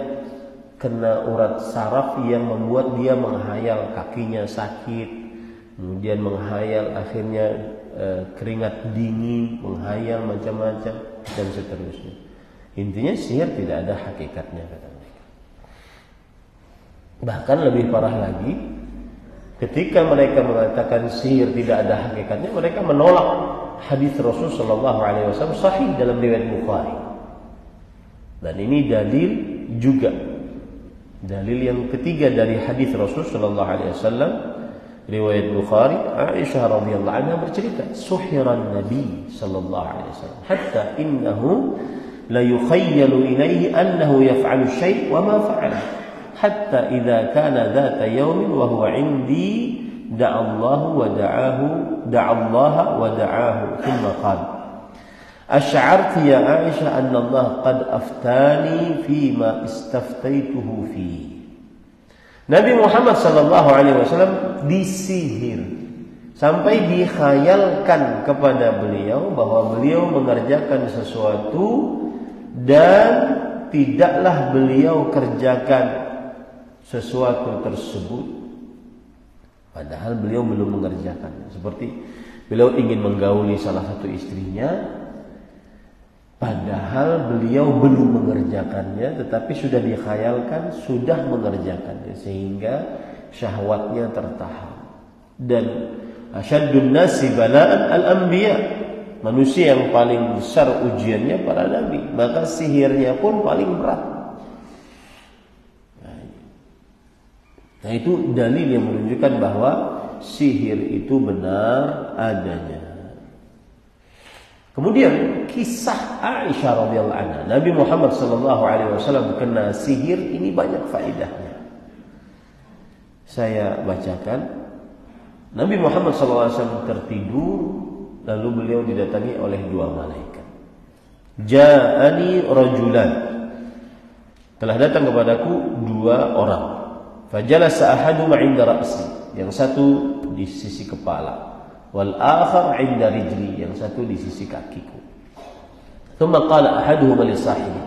kena urat saraf yang membuat dia menghayal kakinya sakit, kemudian menghayal akhirnya keringat dingin, menghayal macam-macam dan seterusnya. Intinya sihir tidak ada hakikatnya, kata mereka. Bahkan lebih parah lagi, ketika mereka mengatakan sihir tidak ada hakikatnya, mereka menolak hadis Rasul sallallahu alaihi wasallam sahih dalam riwayat Bukhari. Dan ini dalil juga, dalil yang ketiga dari hadis Rasul sallallahu alaihi wasallam riwayat Bukhari. Aisyah radhiyallahu anha bercerita, suhiran Nabi sallallahu alaihi wasallam hatta innahu la yukhayyalu ilayhi annahu yaf'alu syai' wa ma fa'ala hatta idza kana dhata yawmin wa huwa 'indi da'a Allah wa da'ahu thumma qala أشعرت يا عائشة أن الله قد أفتاني فيما استفتيته فيه. Nabi Muhammad sallallahu alaihi wasallam disihir sampai dikhayalkan kepada beliau bahwa beliau mengerjakan sesuatu dan tidaklah beliau kerjakan sesuatu tersebut padahal beliau belum mengerjakan. Seperti beliau ingin menggauli salah satu istrinya, padahal beliau belum mengerjakannya, tetapi sudah dikhayalkan, sudah mengerjakannya, sehingga syahwatnya tertahan. Dan asyaddun nasi bala'an al-anbiya, manusia yang paling besar ujiannya para nabi, maka sihirnya pun paling berat. Nah itu dalil yang menunjukkan bahwa sihir itu benar adanya. Kemudian kisah Aisyah radhiyallahu anha, Nabi Muhammad sallallahu alaihi wasallam kena sihir, ini banyak faedahnya. Saya bacakan. Nabi Muhammad sallallahu alaihi wasallam tertidur, lalu beliau didatangi oleh dua malaikat. Ja'ani rajulan, telah datang kepadaku dua orang. Fajalasa ahaduhuma 'inda ra'si, yang satu di sisi kepala. Wal akhar 'inda rijli, yang satu di sisi kakiku. Thumma qala ahaduhuma li sahibi,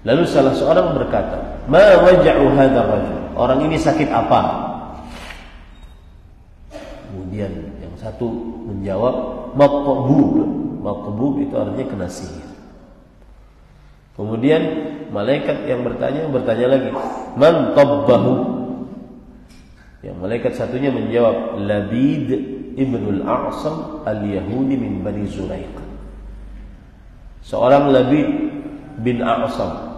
lalu salah seorang berkata, ma waja'u hadzal rajul, orang ini sakit apa? Kemudian yang satu menjawab, matbub. Matbub itu artinya kena sihir. Kemudian malaikat yang bertanya lagi, man tabbahu? Yang malaikat satunya menjawab, Labid ibnul A'sam al-Yahudi min Bani Zuraiq. Seorang Labid bin A'sam,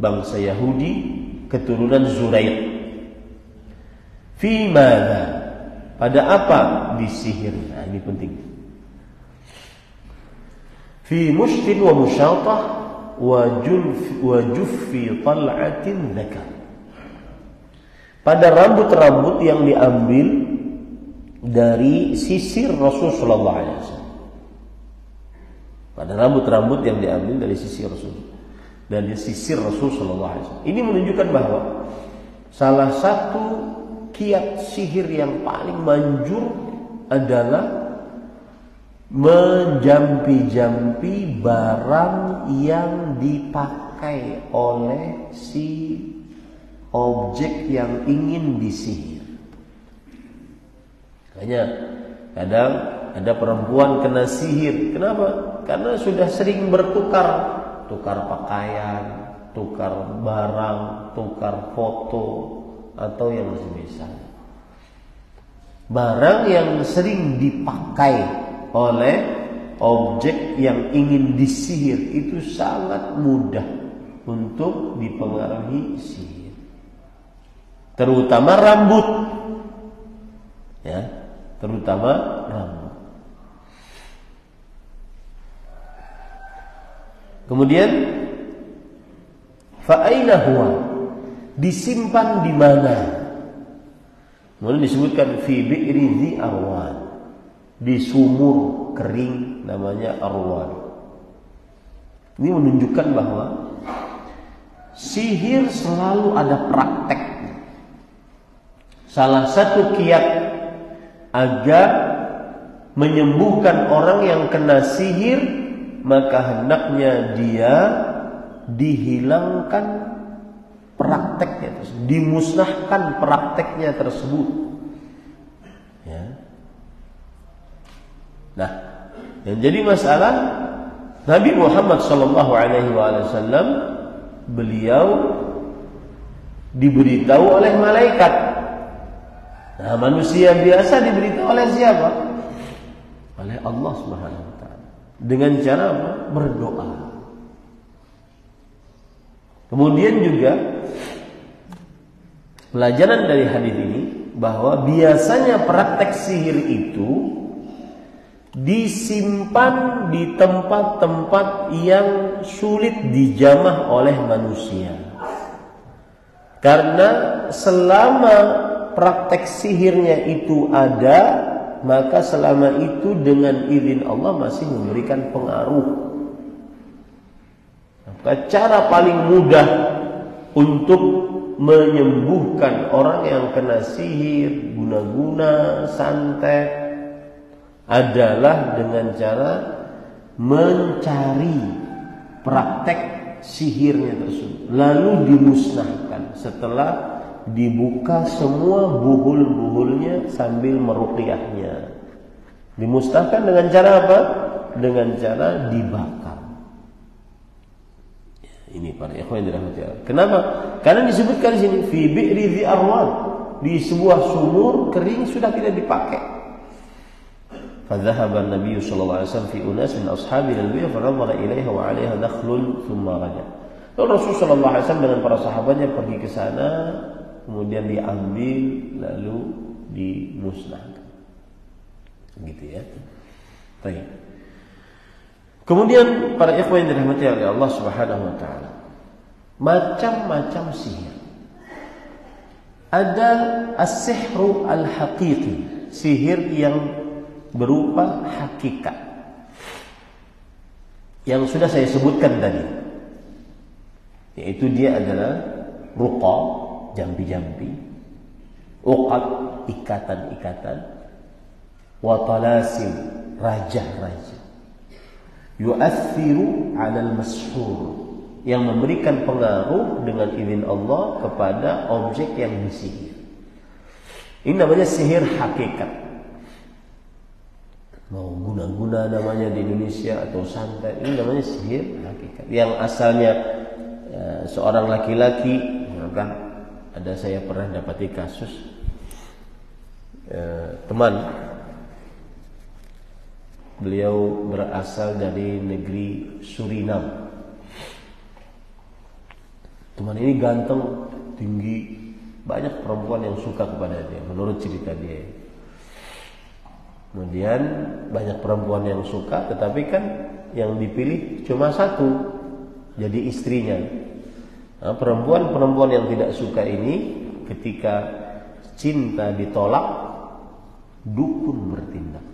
bangsa Yahudi, keturunan Zuraiq. Fi madza? Pada apa disihir? Nah, ini penting. Fi mushtin wa mushatah wa juffi tal'atin dzakar. Pada rambut-rambut yang diambil dari sisir Rasul sallallahu alaihi wasallam. Pada rambut-rambut yang diambil dari sisir Rasul, dari sisir Rasul sallallahu alaihi wasallam. Ini menunjukkan bahwa salah satu kiat sihir yang paling manjur adalah menjampi-jampi barang yang dipakai oleh si objek yang ingin disihir. Makanya kadang ada perempuan kena sihir. Kenapa? Karena sudah sering bertukar, tukar pakaian, tukar barang, tukar foto, atau yang semisal. Barang yang sering dipakai oleh objek yang ingin disihir itu sangat mudah untuk dipengaruhi sihir. Terutama rambut, ya, terutama rambut. Kemudian fa aina huwa, disimpan di mana? Kemudian disebutkan fi bi'ri dzi arwan, di sumur kering namanya arwan. Ini menunjukkan bahwa sihir selalu ada prakteknya. Salah satu kiat agar menyembuhkan orang yang kena sihir, maka hendaknya dia dihilangkan prakteknya tersebut, dimusnahkan prakteknya tersebut. Ya. Nah, yang jadi masalah Nabi Muhammad sallallahu alaihi wasallam, beliau diberitahu oleh malaikat. Nah, manusia biasa diberitahu oleh siapa? Oleh Allah Subhanahu wa taala. Dengan cara apa? Berdoa. Kemudian juga pelajaran dari hadis ini bahwa biasanya praktek sihir itu disimpan di tempat-tempat yang sulit dijamah oleh manusia. Karena selama praktek sihirnya itu ada, maka selama itu dengan izin Allah masih memberikan pengaruh. Maka cara paling mudah untuk menyembuhkan orang yang kena sihir, guna-guna, santet, adalah dengan cara mencari praktek sihirnya tersebut, lalu dimusnahkan setelah dibuka semua buhul-buhulnya sambil meruqyahnya. Dimusnahkan dengan cara apa? Dengan cara dibakar. Ini para ikhwan yang dirahmati Allah. Kenapa? Karena disebutkan di sini fi bi'ri dzi arwan, di sebuah sumur kering sudah tidak dipakai. Fadhahaba an-nabiy sallallahu alaihi wasallam fi unas min ashabi al-bayt faradha ilaiha wa 'alaiha nakhlun thumma raja. Lalu Rasul sallallahu alaihi wasallam dengan para sahabatnya pergi ke sana, kemudian diambil lalu dimusnahkan. Gitu ya. Baik. Kemudian para ikhwan yang dirahmati oleh Allah Subhanahu wa taala, macam-macam sihir. Ada as-sihru al-haqiqi, sihir yang berupa hakikat, yang sudah saya sebutkan tadi, yaitu dia adalah ruqa, jampi-jampi, uqad, ikatan-ikatan, wa talasim, raja-raja, yu'athiru 'alal mashhur, yang memberikan pengaruh dengan izin Allah kepada objek yang disihir. Ini namanya sihir hakikat. Mau guna-guna namanya di Indonesia atau santet, ini namanya sihir hakikat. Yang asalnya seorang laki-laki, kan ada, saya pernah dapati kasus teman, beliau berasal dari negeri Suriname. Teman ini ganteng, tinggi, banyak perempuan yang suka kepada dia menurut cerita dia. Kemudian banyak perempuan yang suka, tetapi kan yang dipilih cuma satu jadi istrinya. Nah, perempuan-perempuan yang tidak suka ini ketika cinta ditolak, dukun bertindak.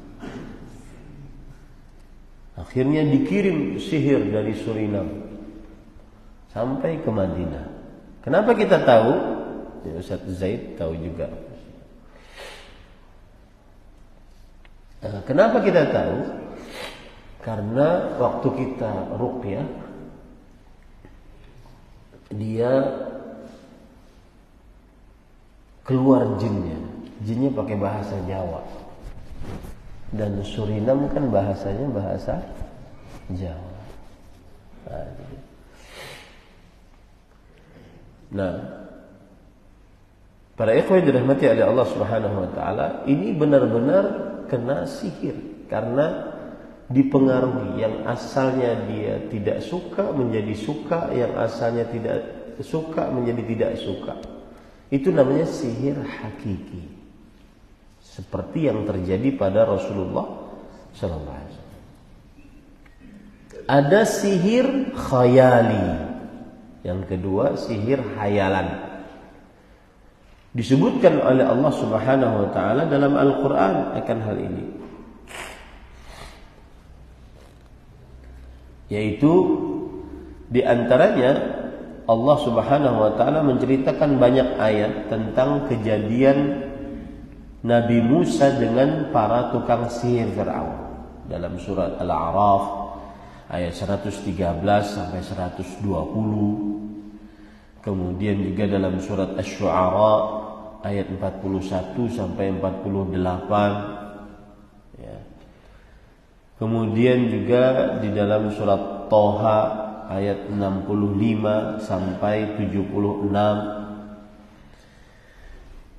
Akhirnya dikirim sihir dari Suriname sampai ke Madinah. Kenapa kita tahu? Ya, Ustaz Zaid tahu juga. Kenapa kita tahu? Karena waktu kita ruqyah, dia keluar jinnya. Jinnya pakai bahasa Jawa. Dan Suriname kan bahasanya bahasa Jawa. Nah, para ikhwan dirahmati oleh Allah Subhanahu wa taala, ini benar-benar kena sihir karena dipengaruhi. Yang asalnya dia tidak suka menjadi suka, yang asalnya tidak suka menjadi tidak suka. Itu namanya sihir hakiki. seperti yang terjadi pada Rasulullah sallallahu alaihi wasallam. Ada sihir khayali, yang kedua sihir hayalan. Disebutkan oleh Allah Subhanahu wa taala dalam Al-Qur'an akan hal ini. Yaitu di antaranya Allah Subhanahu wa taala menceritakan banyak ayat tentang kejadian Nabi Musa dengan para tukang sihir Fir'aun. Dalam surat Al-A'raf ayat 113 sampai 120. Kemudian juga dalam surat Asy-Syu'ara ayat 41 sampai 48. Ya. Kemudian juga di dalam surat Thaha ayat 65 sampai 76.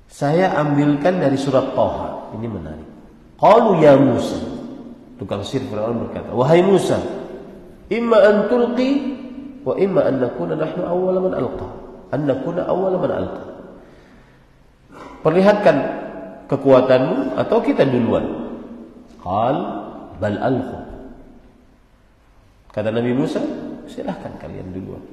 Saya ambilkan dari surat Thaha. Ini menarik. Qalu ya Musa. Tukang sihir Fir'aun berkata, wahai Musa, imma an tulqi wa imma an nakuna nahnu awwala man alqa. An nakuna awwala man alqa. Perlihatkan kekuatanmu atau kita duluan. Qal bal alqu. Kata Nabi Musa, silahkan kalian duluan.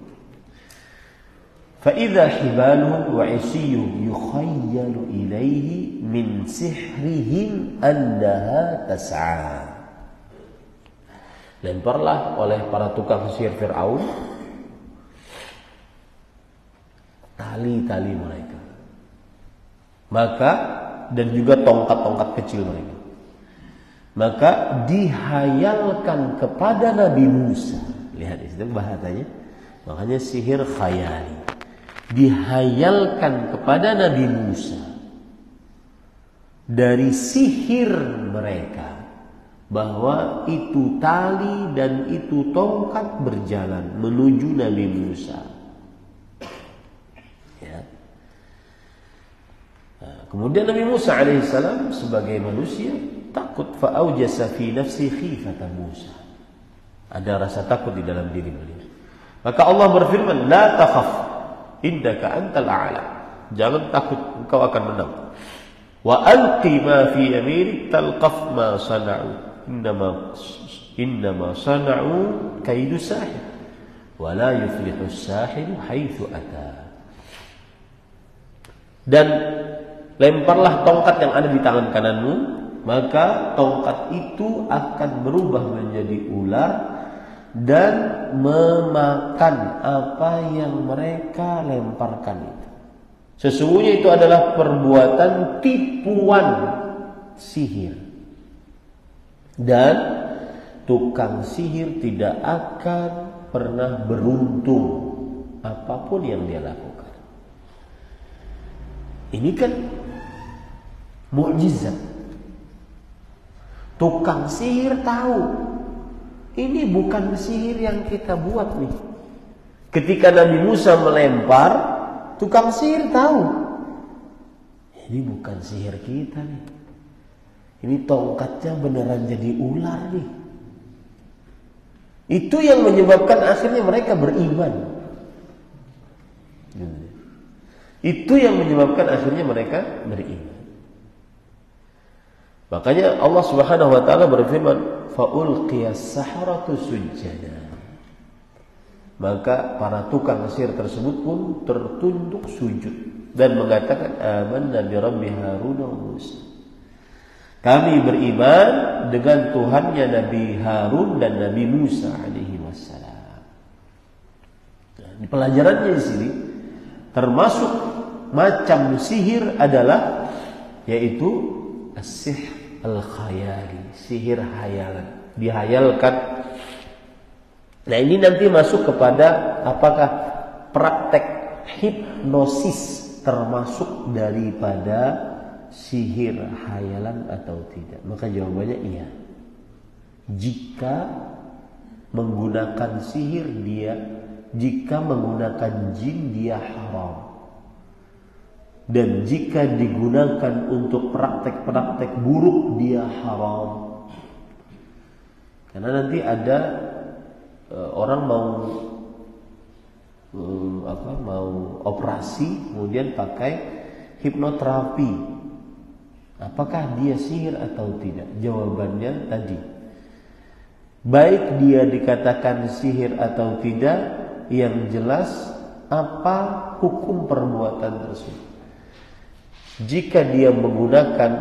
Fa idza hibaluhum wa isiyuhum yukhayyalu ilayhi min sihrihim annaha tas'a. Lemparlah oleh para tukang sihir Fir'aun tali-tali mereka. Maka dan juga tongkat-tongkat kecil mereka. Maka dihayalkan kepada Nabi Musa. Lihat itu bahasanya. Makanya sihir khayali. Dihayalkan kepada Nabi Musa dari sihir mereka bahwa itu tali dan itu tongkat berjalan menuju Nabi Musa. Ya. Nah, kemudian Nabi Musa alaihissalam sebagai manusia takut, fa'aujasa fi nafsi khifatan Musa. Ada rasa takut di dalam diri beliau. Maka Allah berfirman, la takhaf innaka antal a'la. Jangan takut, engkau akan menang. Wa alqi ma fi yaminik talqaf ma sana'u. Innama sana'u kaidu sahir wa la yuflihu as-sahiru haitsu ata. Dan lemparlah tongkat yang ada di tangan kananmu, maka tongkat itu akan berubah menjadi ular dan memakan apa yang mereka lemparkan itu. Sesungguhnya itu adalah perbuatan tipuan sihir. Dan tukang sihir tidak akan pernah beruntung apapun yang dia lakukan. Ini kan mukjizat. Tukang sihir tahu ini bukan sihir yang kita buat nih. Ketika Nabi Musa melempar, tukang sihir tahu ini bukan sihir kita nih. Ini tongkatnya beneran jadi ular nih. Itu yang menyebabkan akhirnya mereka beriman. Itu yang menyebabkan akhirnya mereka beriman. Makanya Allah Subhanahu wa taala berfirman, "Faulqiyas saharatu sujjada." Maka para tukang sihir tersebut pun tertunduk sujud dan mengatakan, "Amanna bi Rabbi Harun wa Musa." Kami beriman dengan Tuhannya Nabi Harun dan Nabi Musa alaihi wassalam. Nah, pelajarannya di sini termasuk macam sihir adalah yaitu as-sihr al-khayali, sihir hayalan, dihayalkan. Nah, ini nanti masuk kepada apakah praktek hipnosis termasuk daripada sihir hayalan atau tidak? Maka jawabannya iya. Jika menggunakan sihir jika menggunakan jin dia haram. Dan jika digunakan untuk praktek-praktek buruk dia haram. Karena nanti ada orang mau operasi kemudian pakai hipnoterapi. Apakah dia sihir atau tidak? Jawabannya tadi, baik dia dikatakan sihir atau tidak, yang jelas apa hukum perbuatan tersebut. Jika dia menggunakan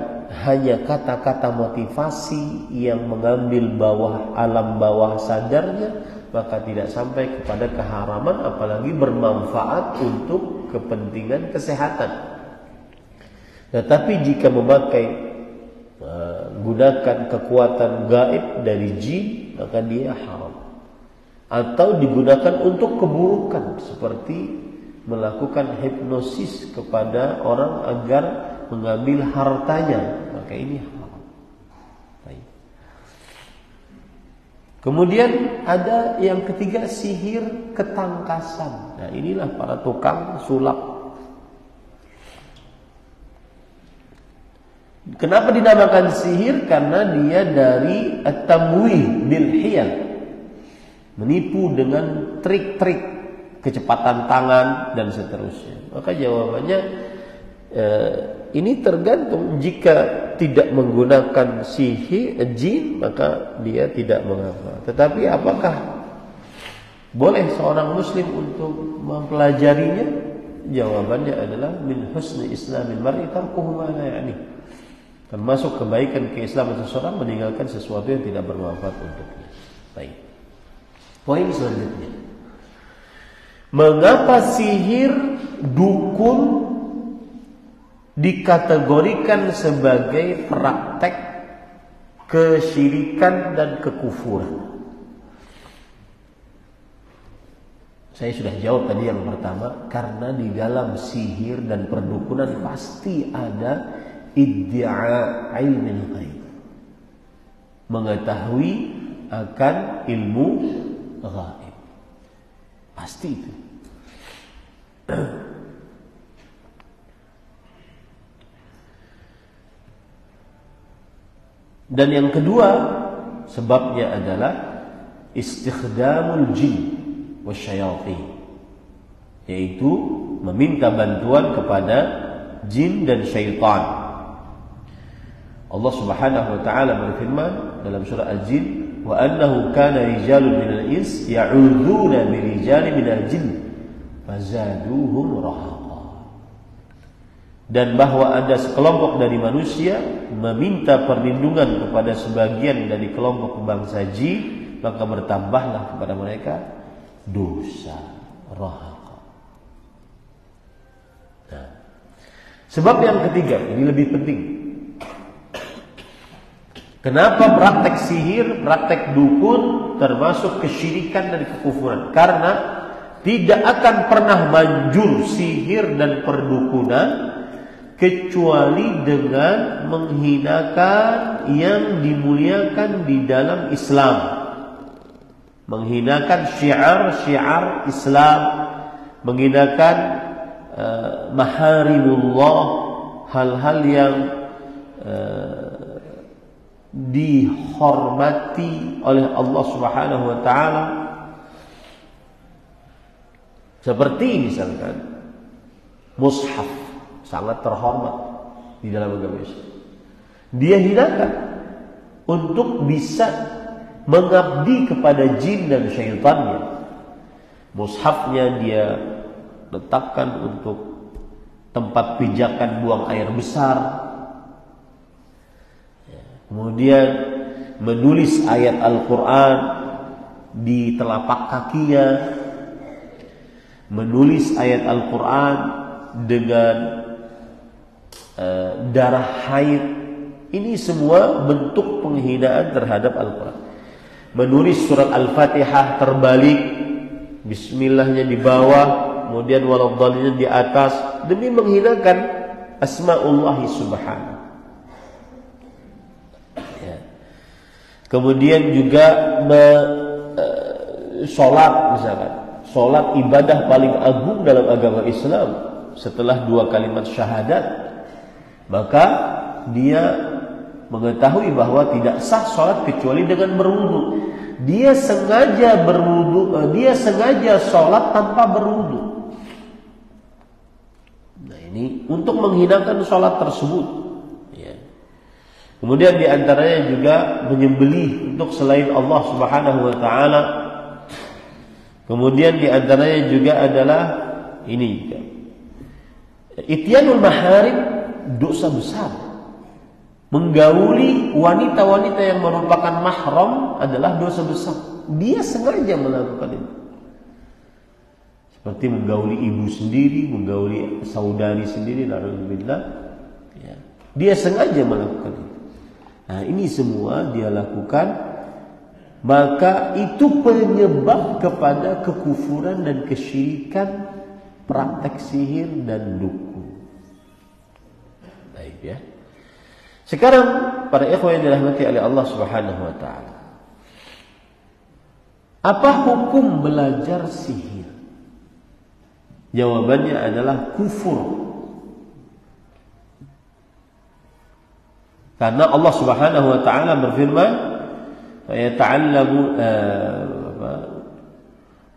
hanya kata-kata motivasi yang mengambil alam bawah sadarnya, maka tidak sampai kepada keharaman, apalagi bermanfaat untuk kepentingan kesehatan. Tetapi jika gunakan kekuatan gaib dari jin, maka dia haram. Atau digunakan untuk keburukan, seperti melakukan hipnosis kepada orang agar mengambil hartanya, maka ini haram. Baik. Kemudian ada yang ketiga, sihir ketangkasan. Nah, inilah para tukang sulap. Kenapa dinamakan sihir? Karena dia dari at-tamwih bil hiyal, menipu dengan trik-trik, kecepatan tangan dan seterusnya. Maka jawabannya ini tergantung. Jika tidak menggunakan sihir jin, maka dia tidak mengapa. Tetapi apakah boleh seorang muslim untuk mempelajarinya? Jawabannya adalah min husni islamil mar'i tarkuhu ma la ya'ni. Termasuk kebaikan keislaman seseorang meninggalkan sesuatu yang tidak bermanfaat untuknya. Baik. Poin selanjutnya, mengapa sihir dukun dikategorikan sebagai praktek kesyirikan dan kekufuran? Saya sudah jawab tadi yang pertama, karena di dalam sihir dan perdukunan pasti ada iddia ilmu ghaib, mengetahui akan ilmu ghaib, pasti itu. Dan yang kedua sebabnya adalah istikhdamul jin wasyayatin, yaitu meminta bantuan kepada jin dan syaitan. Allah Subhanahu wa taala berfirman dalam surah Al-Jin, wa annahu kana rijalun minal ins ya'udzuna birijalin minal jin fazaduhum rahaqa. Dan bahwa ada sekelompok dari manusia meminta perlindungan kepada sebagian dari kelompok bangsa jin, maka bertambahlah kepada mereka dosa, rahaqa. Nah, sebab yang ketiga ini lebih penting. Kenapa praktek sihir, praktek dukun termasuk kesyirikan dan kekufuran? Karena tidak akan pernah manjur sihir dan perdukunan kecuali dengan menghinakan yang dimuliakan di dalam Islam, menghinakan syiar-syiar Islam, menghinakan maharimullah, hal-hal yang dihormati oleh Allah Subhanahu wa taala. Seperti misalkan mushaf, sangat terhormat di dalam agama Islam. Dia hinakan untuk bisa mengabdi kepada jin dan syaitannya. Mushafnya dia letakkan untuk tempat pijakan buang air besar. Kemudian menulis ayat Al-Quran di telapak kakinya, menulis ayat Al-Quran dengan darah haid. Ini semua bentuk penghinaan terhadap Al-Quran. Menulis surat Al-Fatihah terbalik, bismillahnya di bawah, kemudian waladhdallin di atas, demi menghinakan asma'ullahi subhanahu. Kemudian juga sholat, misalkan sholat ibadah paling agung dalam agama Islam setelah 2 kalimat syahadat, maka dia mengetahui bahwa tidak sah sholat kecuali dengan berwudu. Dia sengaja berwudu, dia sengaja sholat tanpa berwudu. Nah, ini untuk menghinakan sholat tersebut, ya. Kemudian diantaranya juga menyembelih untuk selain Allah Subhanahu wa taala. Kemudian diantaranya juga adalah ini, ityanul maharim, dosa besar. Menggauli wanita-wanita yang merupakan mahram adalah dosa besar. Dia sengaja melakukan itu. Seperti menggauli ibu sendiri, menggauli saudari sendiri, na'udzubillah. Ya. Dia sengaja melakukan itu. Nah, ini semua dia lakukan, maka itu penyebab kepada kekufuran dan kesyirikan, praktek sihir dan dukun. Baik ya. Sekarang para ikhwan yang dirahmati oleh Allah Subhanahu wa taala. Apa hukum belajar sihir? Jawabannya adalah kufur. Karena Allah Subhanahu wa taala berfirman, "Yata'allamu"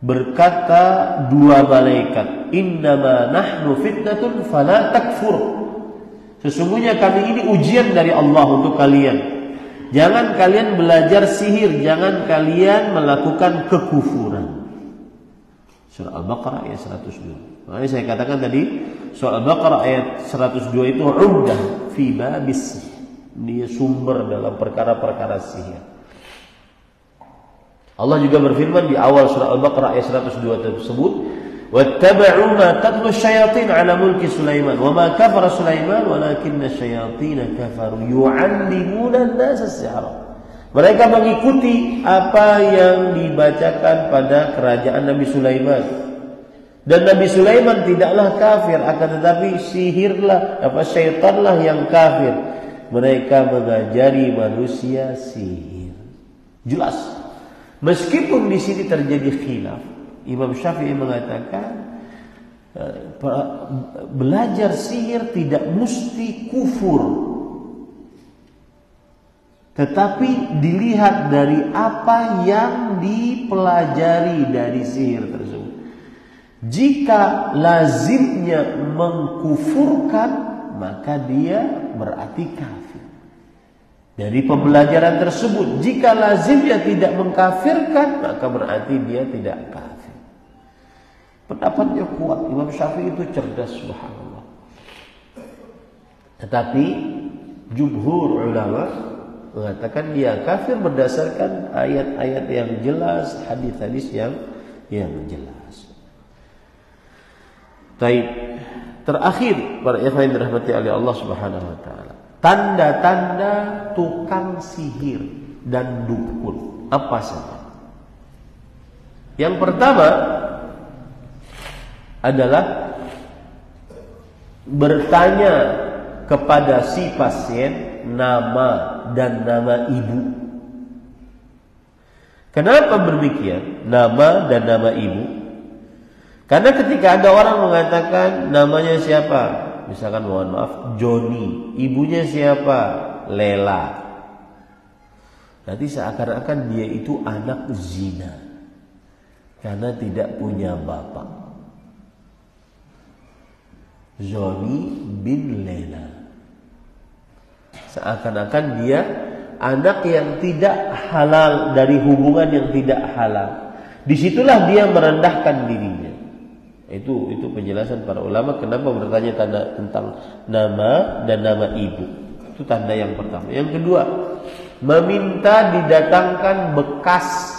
berkata dua malaikat, "Innama nahnu fitnatun fala takfur." Sesungguhnya kami ini ujian dari Allah untuk kalian. Jangan kalian belajar sihir, jangan kalian melakukan kekufuran. Surah Al-Baqarah ayat 102. Makanya saya katakan tadi, surah Al-Baqarah ayat 102 itu umdah fi babis sihir. Dia sumber dalam perkara-perkara sihir. Allah juga berfirman di awal surah Al-Baqarah ayat 102 tersebut, "Wattaba'u ma tatlu asyayatin 'ala mulki Sulaiman, wa ma kafara Sulaiman walakinna asyayatin kafaru yu'allimuna an-nasa as-sihra." Mereka mengikuti apa yang dibacakan pada kerajaan Nabi Sulaiman. Dan Nabi Sulaiman tidaklah kafir, akan tetapi syaitanlah yang kafir. Mereka mengajari manusia sihir. Jelas. Meskipun di sini terjadi khilaf, Imam Syafi'i mengatakan belajar sihir tidak mesti kufur, tetapi dilihat dari apa yang dipelajari dari sihir tersebut. Jika lazimnya mengkufurkan, maka dia berarti kafir dari pembelajaran tersebut. Jika lazimnya tidak mengkafirkan, maka berarti dia tidak kafir. Pendapatnya kuat. Imam Syafi'i itu cerdas, subhanallah. Tetapi jumhur ulama mengatakan dia kafir berdasarkan ayat-ayat yang jelas, hadis-hadis yang jelas. Baik. Terakhir, para ikhwan yang dirahmati oleh Allah Subhanahu wa taala, tanda-tanda tukang sihir dan dukun apa saja? Yang pertama adalah bertanya kepada si pasien nama dan nama ibu. Kenapa demikian? Nama dan nama ibu. Karena ketika ada orang mengatakan namanya siapa, misalkan mohon maaf Joni, ibunya siapa, Lela, nanti seakan-akan dia itu anak zina karena tidak punya bapak. Joni bin Lela, seakan-akan dia anak yang tidak halal dari hubungan yang tidak halal. Disitulah dia merendahkan dirinya. Itu penjelasan para ulama kenapa bertanya tentang nama dan nama ibu. Itu tanda yang pertama. Yang kedua, meminta didatangkan bekas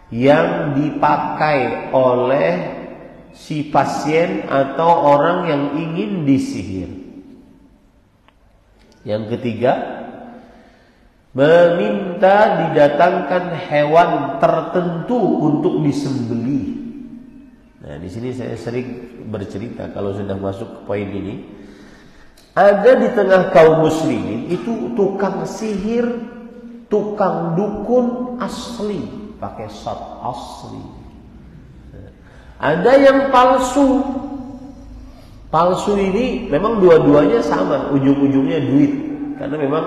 yang dipakai oleh si pasien atau orang yang ingin disihir. Yang ketiga, meminta didatangkan hewan tertentu untuk disembelih. Nah, di sini saya sering bercerita kalau sudah masuk ke poin ini. Ada di tengah kaum muslimin itu tukang sihir, tukang dukun asli, pakai sat asli. Ada yang palsu. Palsu ini memang dua-duanya sama, ujung-ujungnya duit. Karena memang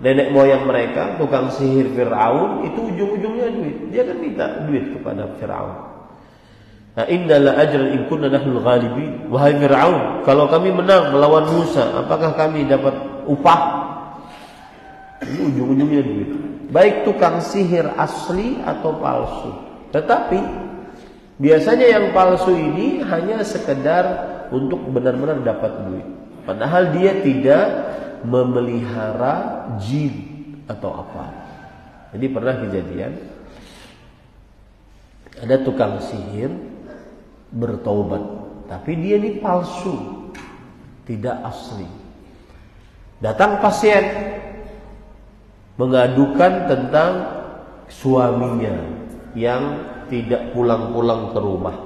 nenek moyang mereka, tukang sihir Fir'aun, itu ujung-ujungnya duit. Dia kan minta duit kepada Fir'aun. Nah, innala ajran in kunna nahnul ghalibin. Wahai Fir'aun, kalau kami menang melawan Musa, apakah kami dapat upah? Ini ujung-ujungnya duit. Baik tukang sihir asli atau palsu. Tetapi biasanya yang palsu ini hanya sekedar untuk benar-benar dapat duit. Padahal dia tidak memelihara jin atau apa. Jadi pernah kejadian ada tukang sihir bertaubat, tapi dia ini palsu, tidak asli. Datang pasien mengadukan tentang suaminya yang tidak pulang-pulang ke rumah.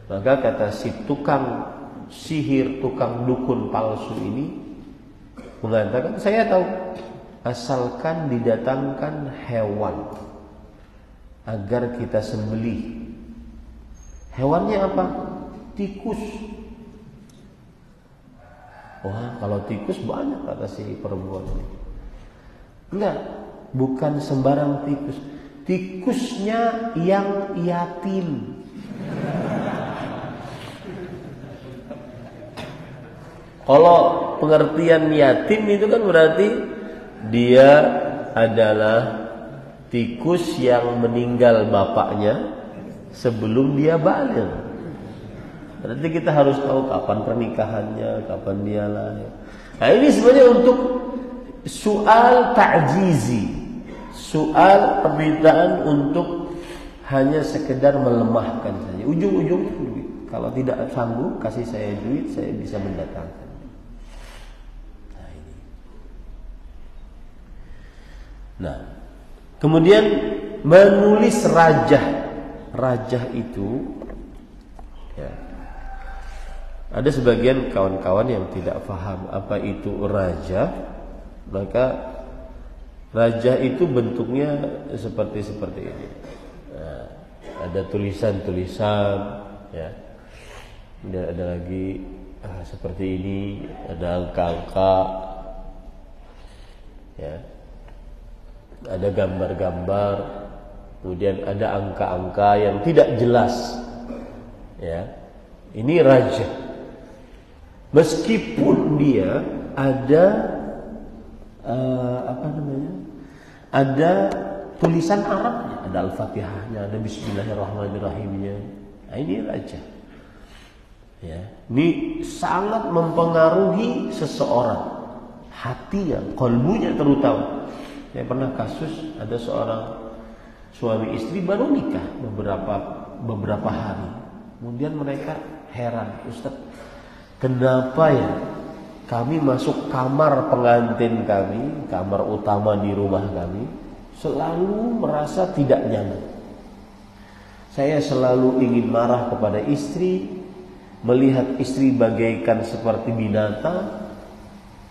Maka kata si tukang sihir, tukang dukun palsu ini mengatakan, saya tahu, asalkan didatangkan hewan agar kita sembelih. Hewannya apa? Tikus. Wah, kalau tikus banyak kata si perempuan. Enggak, bukan sembarang tikus. Tikusnya yang yatim. Kalau pengertian yatim itu kan berarti dia adalah tikus yang meninggal bapaknya sebelum dia balik. Berarti kita harus tahu kapan pernikahannya, kapan dia lahir. Nah, ini sebenarnya untuk soal ta'jizi, soal permintaan untuk hanya sekedar melemahkan saja. Ujung-ujungnya duit. Kalau tidak sanggup kasih saya duit, saya bisa mendatangkan. Nah, kemudian menulis rajah. Rajah itu ya, ada sebagian kawan-kawan yang tidak paham apa itu rajah. Maka rajah itu bentuknya seperti ini. Nah, ada tulisan-tulisan ya. Kemudian ada lagi seperti ini, ada angka-angka ya. Ada gambar-gambar, kemudian ada angka-angka yang tidak jelas. Ya. Ini rajah. Meskipun dia ada ada tulisan Arabnya, ada Al-Fatihahnya, ada Bismillahirrahmanirrahimnya. Nah, ini rajah. Ya. Ini sangat mempengaruhi seseorang, hatinya, qalbunya terutama. Saya pernah kasus ada seorang suami istri baru nikah beberapa hari. Kemudian mereka heran, Ustaz, kenapa ya kami masuk kamar pengantin kami, kamar utama di rumah kami, selalu merasa tidak nyaman. Saya selalu ingin marah kepada istri, melihat istri bagaikan seperti binatang.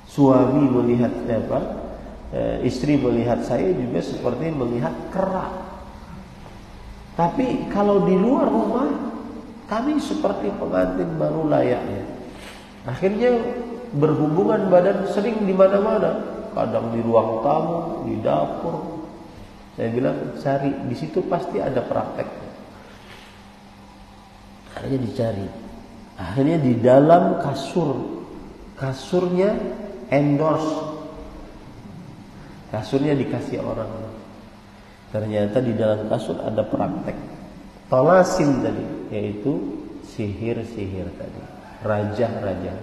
Suami melihat istri melihat saya juga seperti melihat kera. Tapi kalau di luar rumah kami seperti pengantin baru layaknya. Akhirnya berhubungan badan sering di mana-mana, kadang di ruang tamu, di dapur. Saya bilang cari, di situ pasti ada prakteknya. Akhirnya dicari. Akhirnya di dalam kasurnya endorse. Kasurnya dikasih orang. Ternyata di dalam kasur ada praktek tolasin tadi, yaitu sihir-sihir tadi, rajah-rajah.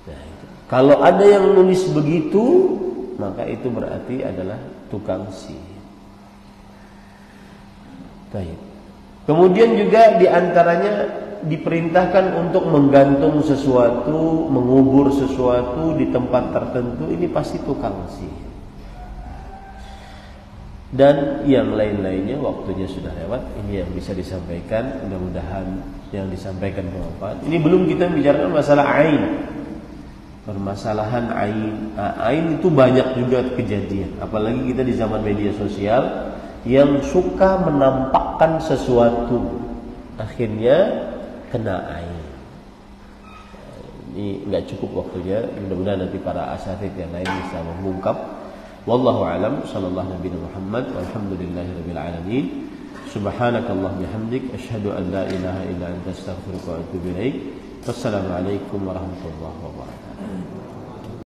Nah, itu. Kalau ada yang nulis begitu, maka itu berarti adalah tukang sihir. Baik. Kemudian juga diantaranya diperintahkan untuk menggantung sesuatu, mengubur sesuatu di tempat tertentu. Ini pasti tukang sihir. Dan yang lain-lainnya waktunya sudah lewat. Ini yang bisa disampaikan. Mudah-mudahan yang disampaikan bermanfaat. Ini belum kita bicarakan masalah ain. Permasalahan ain. Ain itu banyak juga kejadian. Apalagi kita di zaman media sosial yang suka menampakkan sesuatu, akhirnya kena ain. Ini enggak cukup waktunya. Mudah-mudahan nanti para asatidz yang lain bisa mengungkap. Wallahu a'lam. Sallallahu nabiyana Muhammad walhamdulillahirabbil alamin. Subhanakallahumma bihamdik asyhadu an la ilaha illa anta astaghfiruka wa atubu ilaik. Wassalamualaikum warahmatullahi wabarakatuh.